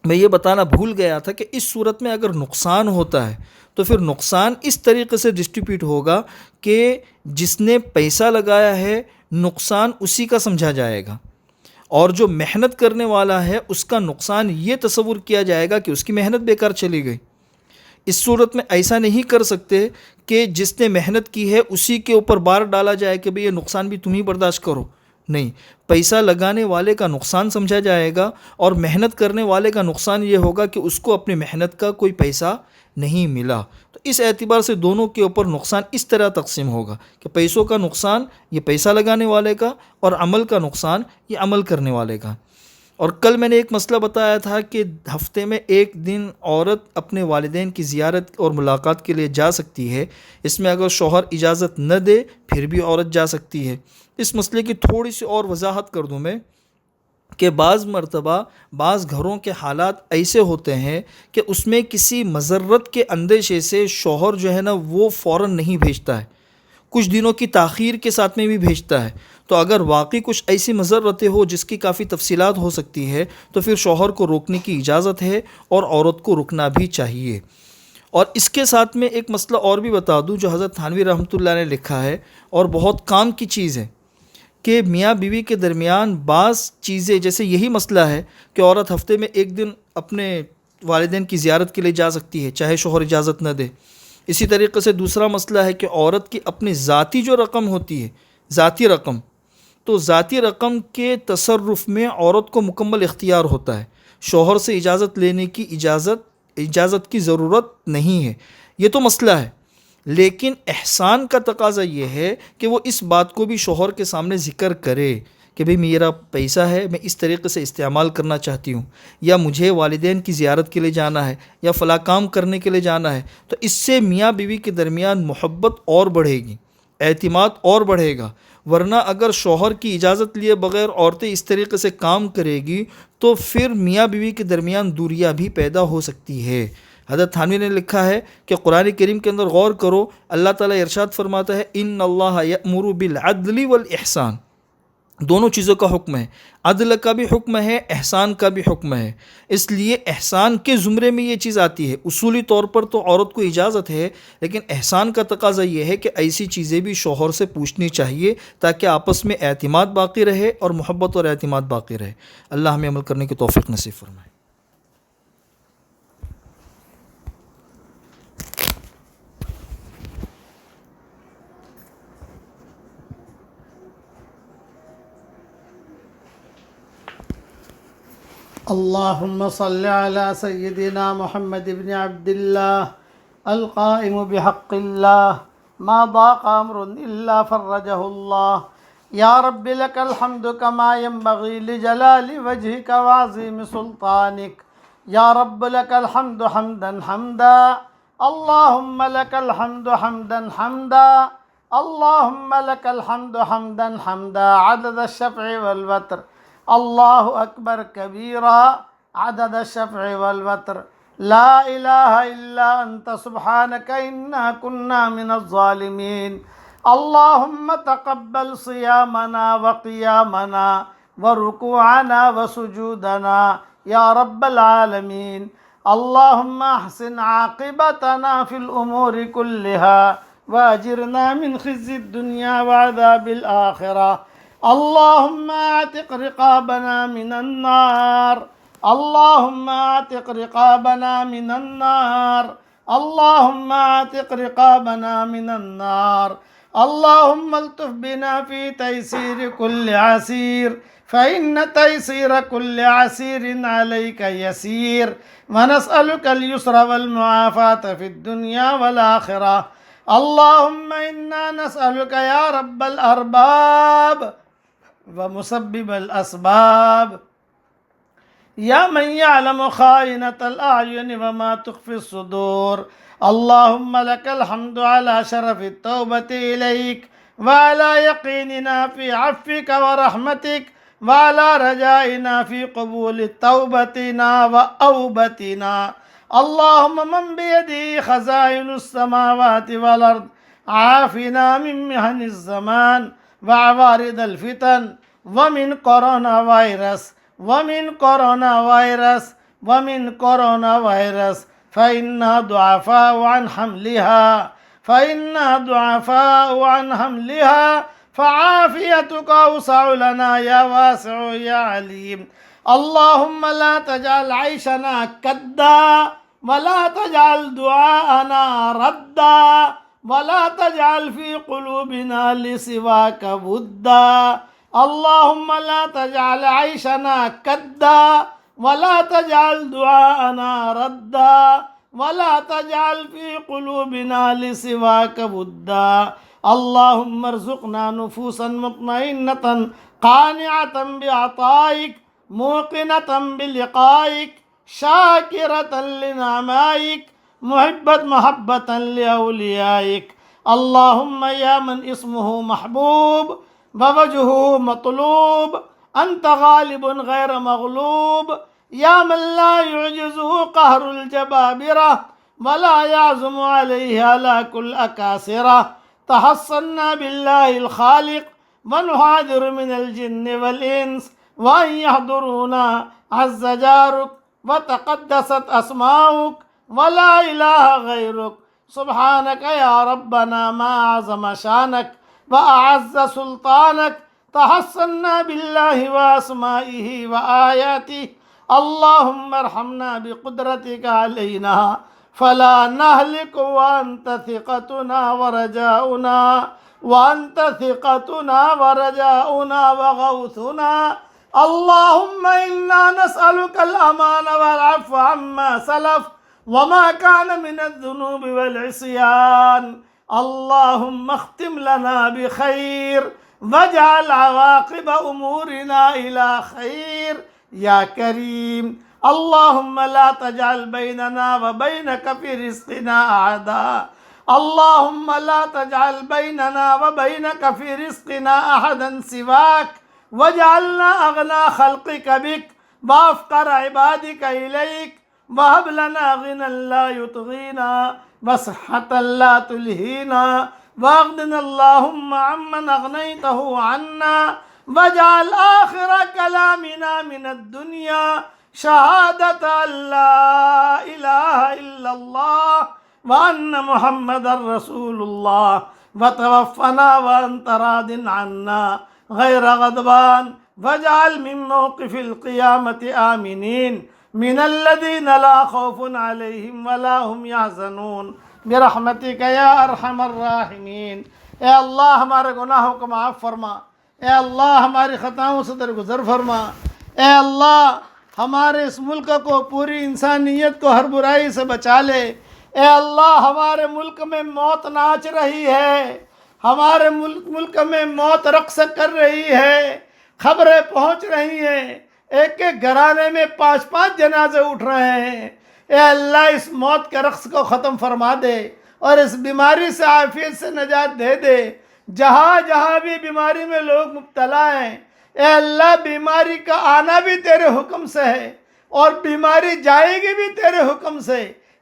یہ بتانا بھول گیا تھا کہ اس صورت میں اگر نقصان ہوتا ہے تو پھر نقصان اس طریقے سے ڈسٹریبیوٹ ہوگا کہ جس نے پیسہ لگایا ہے نقصان اسی کا سمجھا جائے گا، اور جو محنت کرنے والا ہے اس کا نقصان یہ تصور کیا جائے گا کہ اس کی محنت بیکار چلی گئی۔ اس صورت میں ایسا نہیں کر سکتے کہ جس نے محنت کی ہے اسی کے اوپر بار ڈالا جائے کہ بھئی یہ نقصان بھی تم ہی برداشت کرو، نہیں، پیسہ لگانے والے کا نقصان سمجھا جائے گا، اور محنت کرنے والے کا نقصان یہ ہوگا کہ اس کو اپنی محنت کا کوئی پیسہ نہیں ملا۔ تو اس اعتبار سے دونوں کے اوپر نقصان اس طرح تقسیم ہوگا کہ پیسوں کا نقصان یہ پیسہ لگانے والے کا، اور عمل کا نقصان یہ عمل کرنے والے کا۔ اور کل میں نے ایک مسئلہ بتایا تھا کہ ہفتے میں ایک دن عورت اپنے والدین کی زیارت اور ملاقات کے لیے جا سکتی ہے، اس میں اگر شوہر اجازت نہ دے پھر بھی عورت جا سکتی ہے۔ اس مسئلے کی تھوڑی سی اور وضاحت کر دوں میں کہ بعض مرتبہ بعض گھروں کے حالات ایسے ہوتے ہیں کہ اس میں کسی مضرت کے اندیشے سے شوہر جو ہے نا وہ فوراً نہیں بھیجتا ہے، کچھ دنوں کی تاخیر کے ساتھ میں بھی بھیجتا ہے۔ تو اگر واقعی کچھ ایسی مضرتیں ہو جس کی کافی تفصیلات ہو سکتی ہے تو پھر شوہر کو روکنے کی اجازت ہے، اور عورت کو رکنا بھی چاہیے۔ اور اس کے ساتھ میں ایک مسئلہ اور بھی بتا دوں جو حضرت تھانوی رحمۃ اللہ نے لکھا ہے اور بہت کام کی چیز ہے، کہ میاں بیوی کے درمیان بعض چیزیں، جیسے یہی مسئلہ ہے کہ عورت ہفتے میں ایک دن اپنے والدین کی زیارت کے لیے جا سکتی ہے چاہے شوہر اجازت نہ دے۔ اسی طریقے سے دوسرا مسئلہ ہے کہ عورت کی اپنی ذاتی جو رقم ہوتی ہے، ذاتی رقم، تو ذاتی رقم کے تصرف میں عورت کو مکمل اختیار ہوتا ہے، شوہر سے اجازت لینے کی اجازت کی ضرورت نہیں ہے۔ یہ تو مسئلہ ہے، لیکن احسان کا تقاضا یہ ہے کہ وہ اس بات کو بھی شوہر کے سامنے ذکر کرے کہ بھئی میرا پیسہ ہے، میں اس طریقے سے استعمال کرنا چاہتی ہوں، یا مجھے والدین کی زیارت کے لیے جانا ہے، یا فلاں کام کرنے کے لیے جانا ہے۔ تو اس سے میاں بیوی کے درمیان محبت اور بڑھے گی، اعتماد اور بڑھے گا۔ ورنہ اگر شوہر کی اجازت لیے بغیر عورتیں اس طریقے سے کام کرے گی تو پھر میاں بیوی کے درمیان دوریاں بھی پیدا ہو سکتی ہے۔ حضرت تھانوی نے لکھا ہے کہ قرآن کریم کے اندر غور کرو، اللہ تعالیٰ ارشاد فرماتا ہے ان اللہ یأمر بالعدل والاحسان، دونوں چیزوں کا حکم ہے، عدل کا بھی حکم ہے، احسان کا بھی حکم ہے۔ اس لیے احسان کے زمرے میں یہ چیز آتی ہے۔ اصولی طور پر تو عورت کو اجازت ہے، لیکن احسان کا تقاضا یہ ہے کہ ایسی چیزیں بھی شوہر سے پوچھنی چاہیے تاکہ آپس میں اعتماد باقی رہے اور محبت اور اعتماد باقی رہے۔ اللہ ہمیں عمل کرنے کی توفیق نصیب فرمائے۔ اللهم صل على سيدنا محمد بن عبد الله القائم بحق الله ما ضاق أمر إلا فرجه الله. يا رب لك الحمد كما ينبغي لجلال وجهك وعظيم سلطانك. يا رب لك الحمد حمدا حمدا. اللهم لك الحمد حمدا حمدا. اللهم لك الحمد حمدا حمدا عدد الشفع والوتر. الله أكبر كبيرا عدد الشفع والوتر. لا إله إلا أنت سبحانك إنا كنا من الظالمين. اللهم تقبل صيامنا وقيامنا وركوعنا وسجودنا يا رب العالمين. اللهم أحسن عاقبتنا في الأمور كلها وأجرنا من خزي الدنيا وعذاب الآخرة. اللهم اعتق رقابنا من النار. اللهم اعتق رقابنا من النار. اللهم اعتق رقابنا من النار. اللهم الطف بنا في تيسير كل عسير فإن تيسير كل عسير عليك يسير. ونسألك اليسر والمعافاة في الدنيا والآخرة. اللهم إنا نسألك يا رب الأرباب ومسبب الأسباب يا من يعلم خائنة الأعين وما تخفي الصدور. اللهم لك الحمد على شرف التوبة إليك وعلى يقيننا في عفوك ورحمتك وعلى رجائنا في قبول توبتنا وأوبتنا. اللهم من بيده خزائن السماوات والأرض عافنا من محن الزمان وعوارض الفتن ومن كورونا فيروس فإنا ضعفاء عن حملها فعافيتك أوسع لنا يا واسع يا عليم. اللهم لا تجعل عيشنا كدا ولا تجعل دعاءنا ردا ولا تجعل في قلوبنا لسواك ودا. اللهم لا تجعل عيشنا كدا ولا تجعل دعاءنا ردا ولا تجعل في قلوبنا لسواك ودا. اللهم ارزقنا نفوسا مطمئنة قانعة بعطائك موقنة بلقائك شاكرة لنعمائك محبة لأوليائك. اللهم يا من اسمه محبوب ووجهه مطلوب أنت غالب غير مغلوب يا من لا يعجزه قهر الجبابرة ولا يعزم عليه هلاك الأكاسرة. تحصنا بالله الخالق ونحاذر من الجن والإنس وأن يحضرونا عز جارك وتقدست أسماؤك ولا إله غيرك. سبحانك يا ربنا ما أعظم شانك وأعز سلطانك. تحصنا بالله وأسمائه وآياته. اللهم ارحمنا بقدرتك علينا فلا نهلك وأنت ثقتنا ورجاؤنا وغوثنا. اللهم إنا نسألك الأمان والعفو عما سلف وما كان من الذنوب والعصيان. اللهم اختم لنا بخير واجعل عواقب أمورنا إلى خير يا كريم. اللهم لا تجعل بيننا وبينك في رزقنا أعداء. اللهم لا تجعل بيننا وبينك في رزقنا أحدا سواك واجعلنا أغنى خلقك بك وأفقر عبادك إليك. وهب لنا غنى لا يطغينا وصحة لا تلهينا واغننا اللهم عمن أغنيته عنا. واجعل آخر كلامنا من الدنيا شهادة أن لا إله إلا الله وأن محمد رسول الله. وتوفنا وأنت راض عنا غير غضبان. واجعل من موقف القيامة آمنين من الذين لا خوف عليهم ولا هم يحزنون برحمتك یا ارحم الراحمین. اے اللہ ہمارے گناہوں کو معاف فرما. اے اللہ ہماری خطاؤں سے درگزر فرما. اے اللہ ہمارے اس ملک کو، پوری انسانیت کو ہر برائی سے بچا لے۔ اے اللہ، ہمارے ملک میں موت ناچ رہی ہے، ہمارے ملک میں موت رقص کر رہی ہے، خبریں پہنچ رہی ہیں، ایک ایک گھرانے میں 5 جنازے اٹھ رہے ہیں۔ اے اللہ، اس موت کے رقص کو ختم فرما دے اور اس بیماری سے، عافیت سے نجات دے دے۔ جہاں جہاں بھی بیماری میں لوگ مبتلا ہیں، اے اللہ، بیماری کا آنا بھی تیرے حکم سے ہے اور بیماری جائے گی بھی تیرے حکم سے۔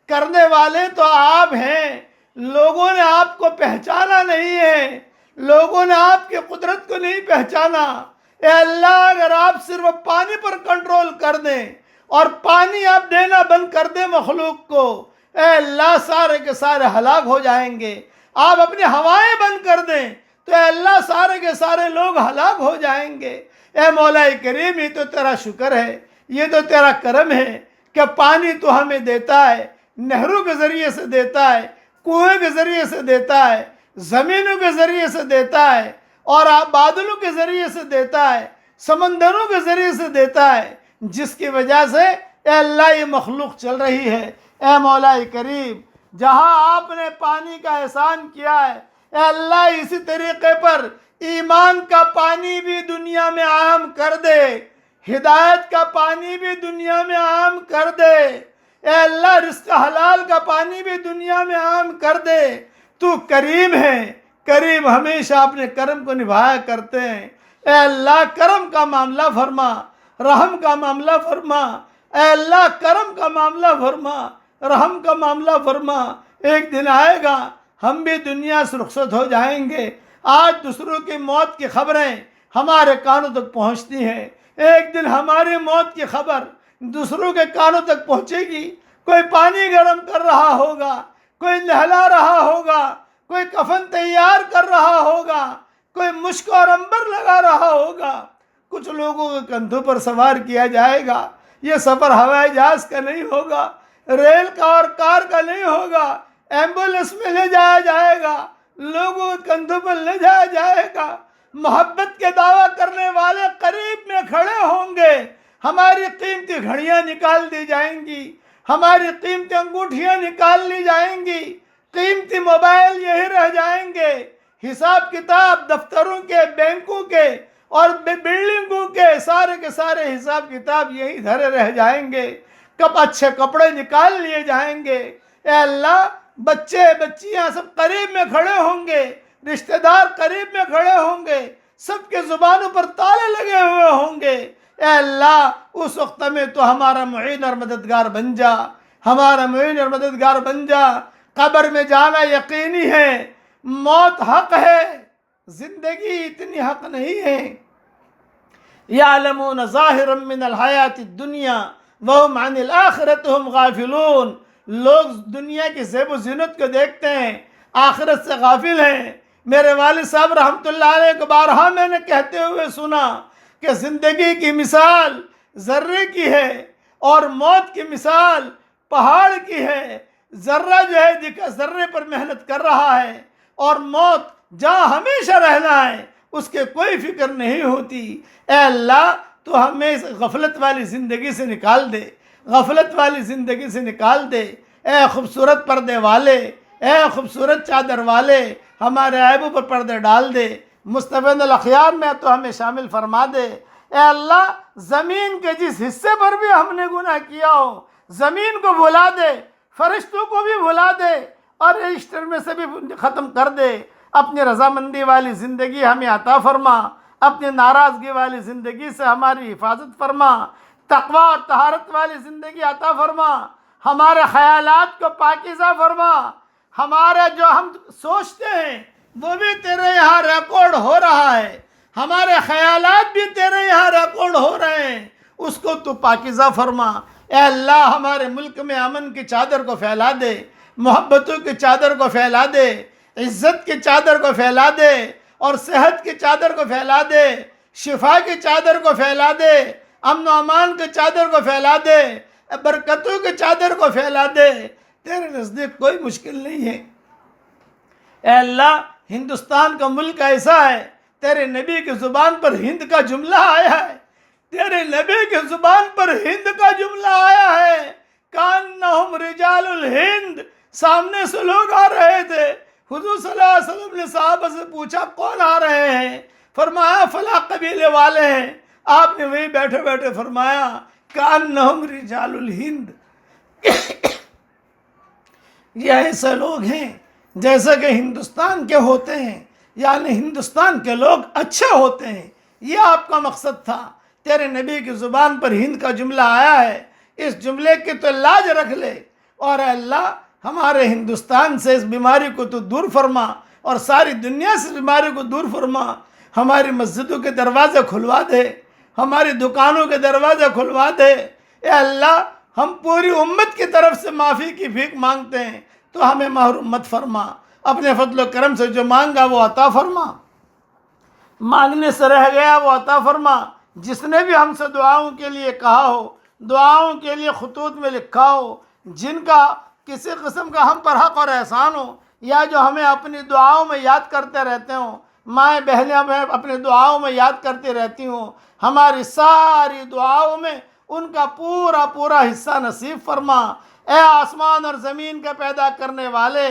کرنے والے تو آپ ہیں، لوگوں نے آپ کو پہچانا نہیں ہے، لوگوں نے آپ کی قدرت کو نہیں پہچانا۔ اے اللہ، اگر آپ صرف پانی پر کنٹرول کر دیں اور پانی آپ دینا بند کر دیں مخلوق کو، اے اللہ، سارے کے سارے ہلاک ہو جائیں گے۔ آپ اپنی ہوائیں بند کر دیں تو اے اللہ، سارے کے سارے لوگ ہلاک ہو جائیں گے۔ اے مولا کریم، یہ تو تیرا شکر ہے، یہ تو تیرا کرم ہے کہ پانی تو ہمیں دیتا ہے، نہروں کے ذریعے سے دیتا ہے، کنویں کے ذریعے سے دیتا ہے، زمینوں کے ذریعے سے دیتا ہے، اور بادلوں کے ذریعے سے دیتا ہے، سمندروں کے ذریعے سے دیتا ہے، جس کی وجہ سے اے اللہ یہ مخلوق چل رہی ہے۔ اے مولا کریم، جہاں آپ نے پانی کا احسان کیا ہے، اے اللہ، اسی طریقے پر ایمان کا پانی بھی دنیا میں عام کر دے، ہدایت کا پانی بھی دنیا میں عام کر دے، اے اللہ، رزق حلال کا پانی بھی دنیا میں عام کر دے۔ تو کریم ہے، کریم ہمیشہ اپنے کرم کو نبھایا کرتے ہیں۔ اے اللہ، کرم کا معاملہ فرما، رحم کا معاملہ فرما، اے اللہ، کرم کا معاملہ فرما، رحم کا معاملہ فرما۔ ایک دن آئے گا ہم بھی دنیا سے رخصت ہو جائیں گے۔ آج دوسروں کی موت کی خبریں ہمارے کانوں تک پہنچتی ہیں، ایک دن ہماری موت کی خبر دوسروں کے کانوں تک پہنچے گی۔ کوئی پانی گرم کر رہا ہوگا، کوئی نہلا رہا ہوگا، کوئی کفن تیار کر رہا ہوگا، کوئی مشک اور عنبر لگا رہا ہوگا، کچھ لوگوں کے کندھوں پر سوار کیا جائے گا۔ یہ سفر ہوائی جہاز کا نہیں ہوگا، ریل کا اور کار کا نہیں ہوگا، ایمبولینس میں لے جایا جائے گا، لوگوں کے کندھوں پر لے جایا جائے گا۔ محبت کے دعویٰ کرنے والے قریب میں کھڑے ہوں گے، ہماری قیمتی گھڑیاں نکال دی جائیں گی، ہماری قیمتی انگوٹھیاں نکال لی جائیں گی، قیمتی موبائل یہی رہ جائیں گے، حساب کتاب دفتروں کے، بینکوں کے اور بلڈنگوں کے سارے حساب کتاب یہی دھرے رہ جائیں گے۔ کب اچھے کپڑے نکال لیے جائیں گے۔ اے اللہ، بچے بچیاں سب قریب میں کھڑے ہوں گے، رشتہ دار قریب میں کھڑے ہوں گے، سب کے زبانوں پر تالے لگے ہوئے ہوں گے۔ اے اللہ، اس وقت میں تو ہمارا معین اور مددگار بن جا، ہمارا معین اور مددگار بن جا۔ قبر میں جانا یقینی ہے، موت حق ہے، زندگی اتنی حق نہیں ہے۔ یعلمون ظاہرا من الحیات الدنیا وہم عن الآخرۃ ہم غافلون۔ لوگ دنیا کی زیب و زینت کو دیکھتے ہیں، آخرت سے غافل ہیں۔ میرے والد صاحب رحمۃ اللہ علیہ کو بارہا میں نے کہتے ہوئے سنا کہ زندگی کی مثال ذرے کی ہے اور موت کی مثال پہاڑ کی ہے۔ ذرہ جو ہے ذرے پر محنت کر رہا ہے اور موت جہاں ہمیشہ رہنا ہے اس کے کوئی فکر نہیں ہوتی۔ اے اللہ، تو ہمیں اس غفلت والی زندگی سے نکال دے، غفلت والی زندگی سے نکال دے۔ اے خوبصورت پردے والے، اے خوبصورت چادر والے، ہمارے عیبوں پر پردے ڈال دے، مصطفی الاخیار میں تو ہمیں شامل فرما دے۔ اے اللہ، زمین کے جس حصے پر بھی ہم نے گناہ کیا ہو، زمین کو بھلا دے، فرشتوں کو بھی بھلا دے اور رجسٹر میں سے بھی ختم کر دے۔ اپنی رضامندی والی زندگی ہمیں عطا فرما، اپنی ناراضگی والی زندگی سے ہماری حفاظت فرما، تقوی اور طہارت والی زندگی عطا فرما، ہمارے خیالات کو پاکیزہ فرما، ہمارے جو ہم سوچتے ہیں وہ بھی تیرے یہاں ریکارڈ ہو رہا ہے، ہمارے خیالات بھی تیرے یہاں ریکارڈ ہو رہے ہیں، اس کو تو پاکیزہ فرما۔ اے اللہ، ہمارے ملک میں امن کی چادر کو پھیلا دے، محبتوں کی چادر کو پھیلا دے، عزت کی چادر کو پھیلا دے اور صحت کی چادر کو پھیلا دے، شفا کی چادر کو پھیلا دے، امن و امان کی چادر کو پھیلا دے، برکتوں کی چادر کو پھیلا دے۔ تیرے نزدیک کوئی مشکل نہیں ہے۔ اے اللہ، ہندوستان کا ملک ایسا ہے، تیرے نبی کی زبان پر ہند کا جملہ آیا ہے، تیرے نبی کی زبان پر ہند کا جملہ آیا ہے، کانہم رجال الہند، سامنے سے لوگ آ رہے تھے، حضور صلی اللہ علیہ وسلم نے صحابہ سے پوچھا کون آ رہے ہیں؟ فرمایا فلاں قبیلے والے ہیں۔ آپ نے وہیں بیٹھے بیٹھے فرمایا کانہم رجال الہند، یہ ایسے لوگ ہیں جیسے کہ ہندوستان کے ہوتے ہیں، یعنی ہندوستان کے لوگ اچھے ہوتے ہیں۔ یہ آپ کا مقصد تھا، تیرے نبی کی زبان پر ہند کا جملہ آیا ہے، اس جملے کی تو لاج رکھ لے، اور اے اللہ ہمارے ہندوستان سے اس بیماری کو تو دور فرما، اور ساری دنیا سے اس بیماری کو دور فرما۔ ہماری مسجدوں کے دروازے کھلوا دے، ہماری دکانوں کے دروازے کھلوا دے۔ اے اللہ ہم پوری امت کی طرف سے معافی کی بھیک مانگتے ہیں، تو ہمیں محروم مت فرما، اپنے فضل و کرم سے جو مانگا وہ عطا فرما، مانگنے سے رہ گیا وہ عطا فرما۔ جس نے بھی ہم سے دعاؤں کے لیے کہا ہو، دعاؤں کے لیے خطوط میں لکھا ہو، جن کا کسی قسم کا ہم پر حق اور احسان ہو، یا جو ہمیں اپنی دعاؤں میں یاد کرتے رہتے ہوں، مائیں بہنیں ہمیں اپنی دعاؤں میں یاد کرتی رہتی ہوں، ہماری ساری دعاؤں میں ان کا پورا پورا حصہ نصیب فرما۔ اے آسمان اور زمین کا پیدا کرنے والے،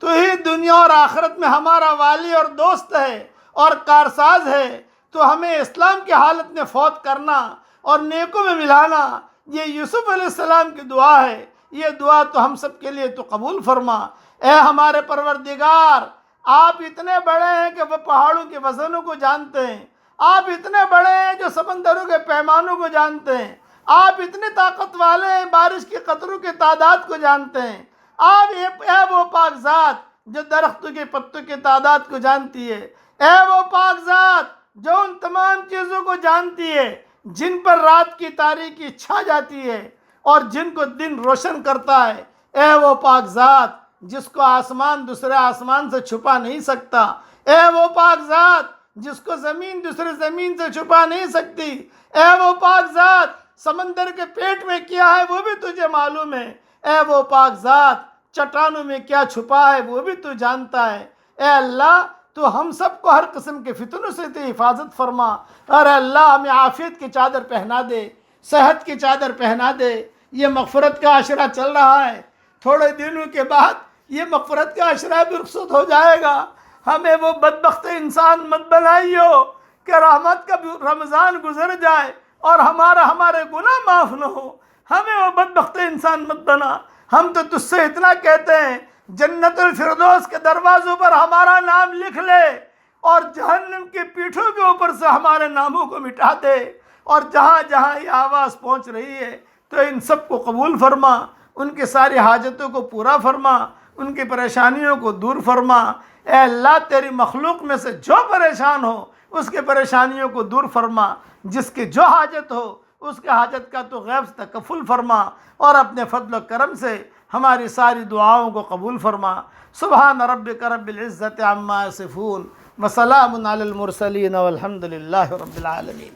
تو ہی دنیا اور آخرت میں ہمارا والی اور دوست ہے اور کارساز ہے، تو ہمیں اسلام کی حالت میں فوت کرنا اور نیکوں میں ملانا، یہ یوسف علیہ السلام کی دعا ہے۔ یہ دعا تو ہم سب کے لیے تو قبول فرما۔ اے ہمارے پروردگار، آپ اتنے بڑے ہیں کہ وہ پہاڑوں کے وزنوں کو جانتے ہیں، آپ اتنے بڑے ہیں جو سمندروں کے پیمانوں کو جانتے ہیں، آپ اتنے طاقت والے ہیں بارش کے قطروں کی تعداد کو جانتے ہیں، آپ اے وہ پاک ذات جو درختوں کے پتوں کی تعداد کو جانتی ہے، اے وہ پاک ذات جو ان تمام چیزوں کو جانتی ہے جن پر رات کی تاریکی چھا جاتی ہے اور جن کو دن روشن کرتا ہے، اے وہ پاک ذات جس کو آسمان دوسرے آسمان سے چھپا نہیں سکتا، اے وہ پاک ذات جس کو زمین دوسرے زمین سے چھپا نہیں سکتی، اے وہ پاک ذات سمندر کے پیٹ میں کیا ہے وہ بھی تجھے معلوم ہے، اے وہ پاک ذات چٹانوں میں کیا چھپا ہے وہ بھی تو جانتا ہے۔ اے اللہ تو ہم سب کو ہر قسم کے فتنوں سے تو حفاظت فرما، اور اے اللہ ہمیں عافیت کی چادر پہنا دے، صحت کی چادر پہنا دے۔ یہ مغفرت کا عشرہ چل رہا ہے، تھوڑے دنوں کے بعد یہ مغفرت کا عشرہ بھی رخصت ہو جائے گا۔ ہمیں وہ بدبخت انسان مت بنائیو کہ رحمت کا رمضان گزر جائے اور ہمارے گناہ معاف نہ ہو۔ ہمیں وہ بدبخت انسان مت بنا۔ ہم تو تجھ سے اتنا کہتے ہیں جنت الفردوس کے دروازوں پر ہمارا نام لکھ لے، اور جہنم کی پیٹھوں کے اوپر سے ہمارے ناموں کو مٹا دے، اور جہاں جہاں یہ آواز پہنچ رہی ہے تو ان سب کو قبول فرما، ان کی ساری حاجتوں کو پورا فرما، ان کی پریشانیوں کو دور فرما۔ اے اللہ تیری مخلوق میں سے جو پریشان ہو اس کے پریشانیوں کو دور فرما، جس کی جو حاجت ہو اس کے حاجت کا تو غیب سے تکفل فرما، اور اپنے فضل و کرم سے ہماری ساری دعاؤں کو قبول فرما۔ سبحان ربک رب العزت عما یصفون وسلام علی المرسلین والحمد للہ رب العالمین۔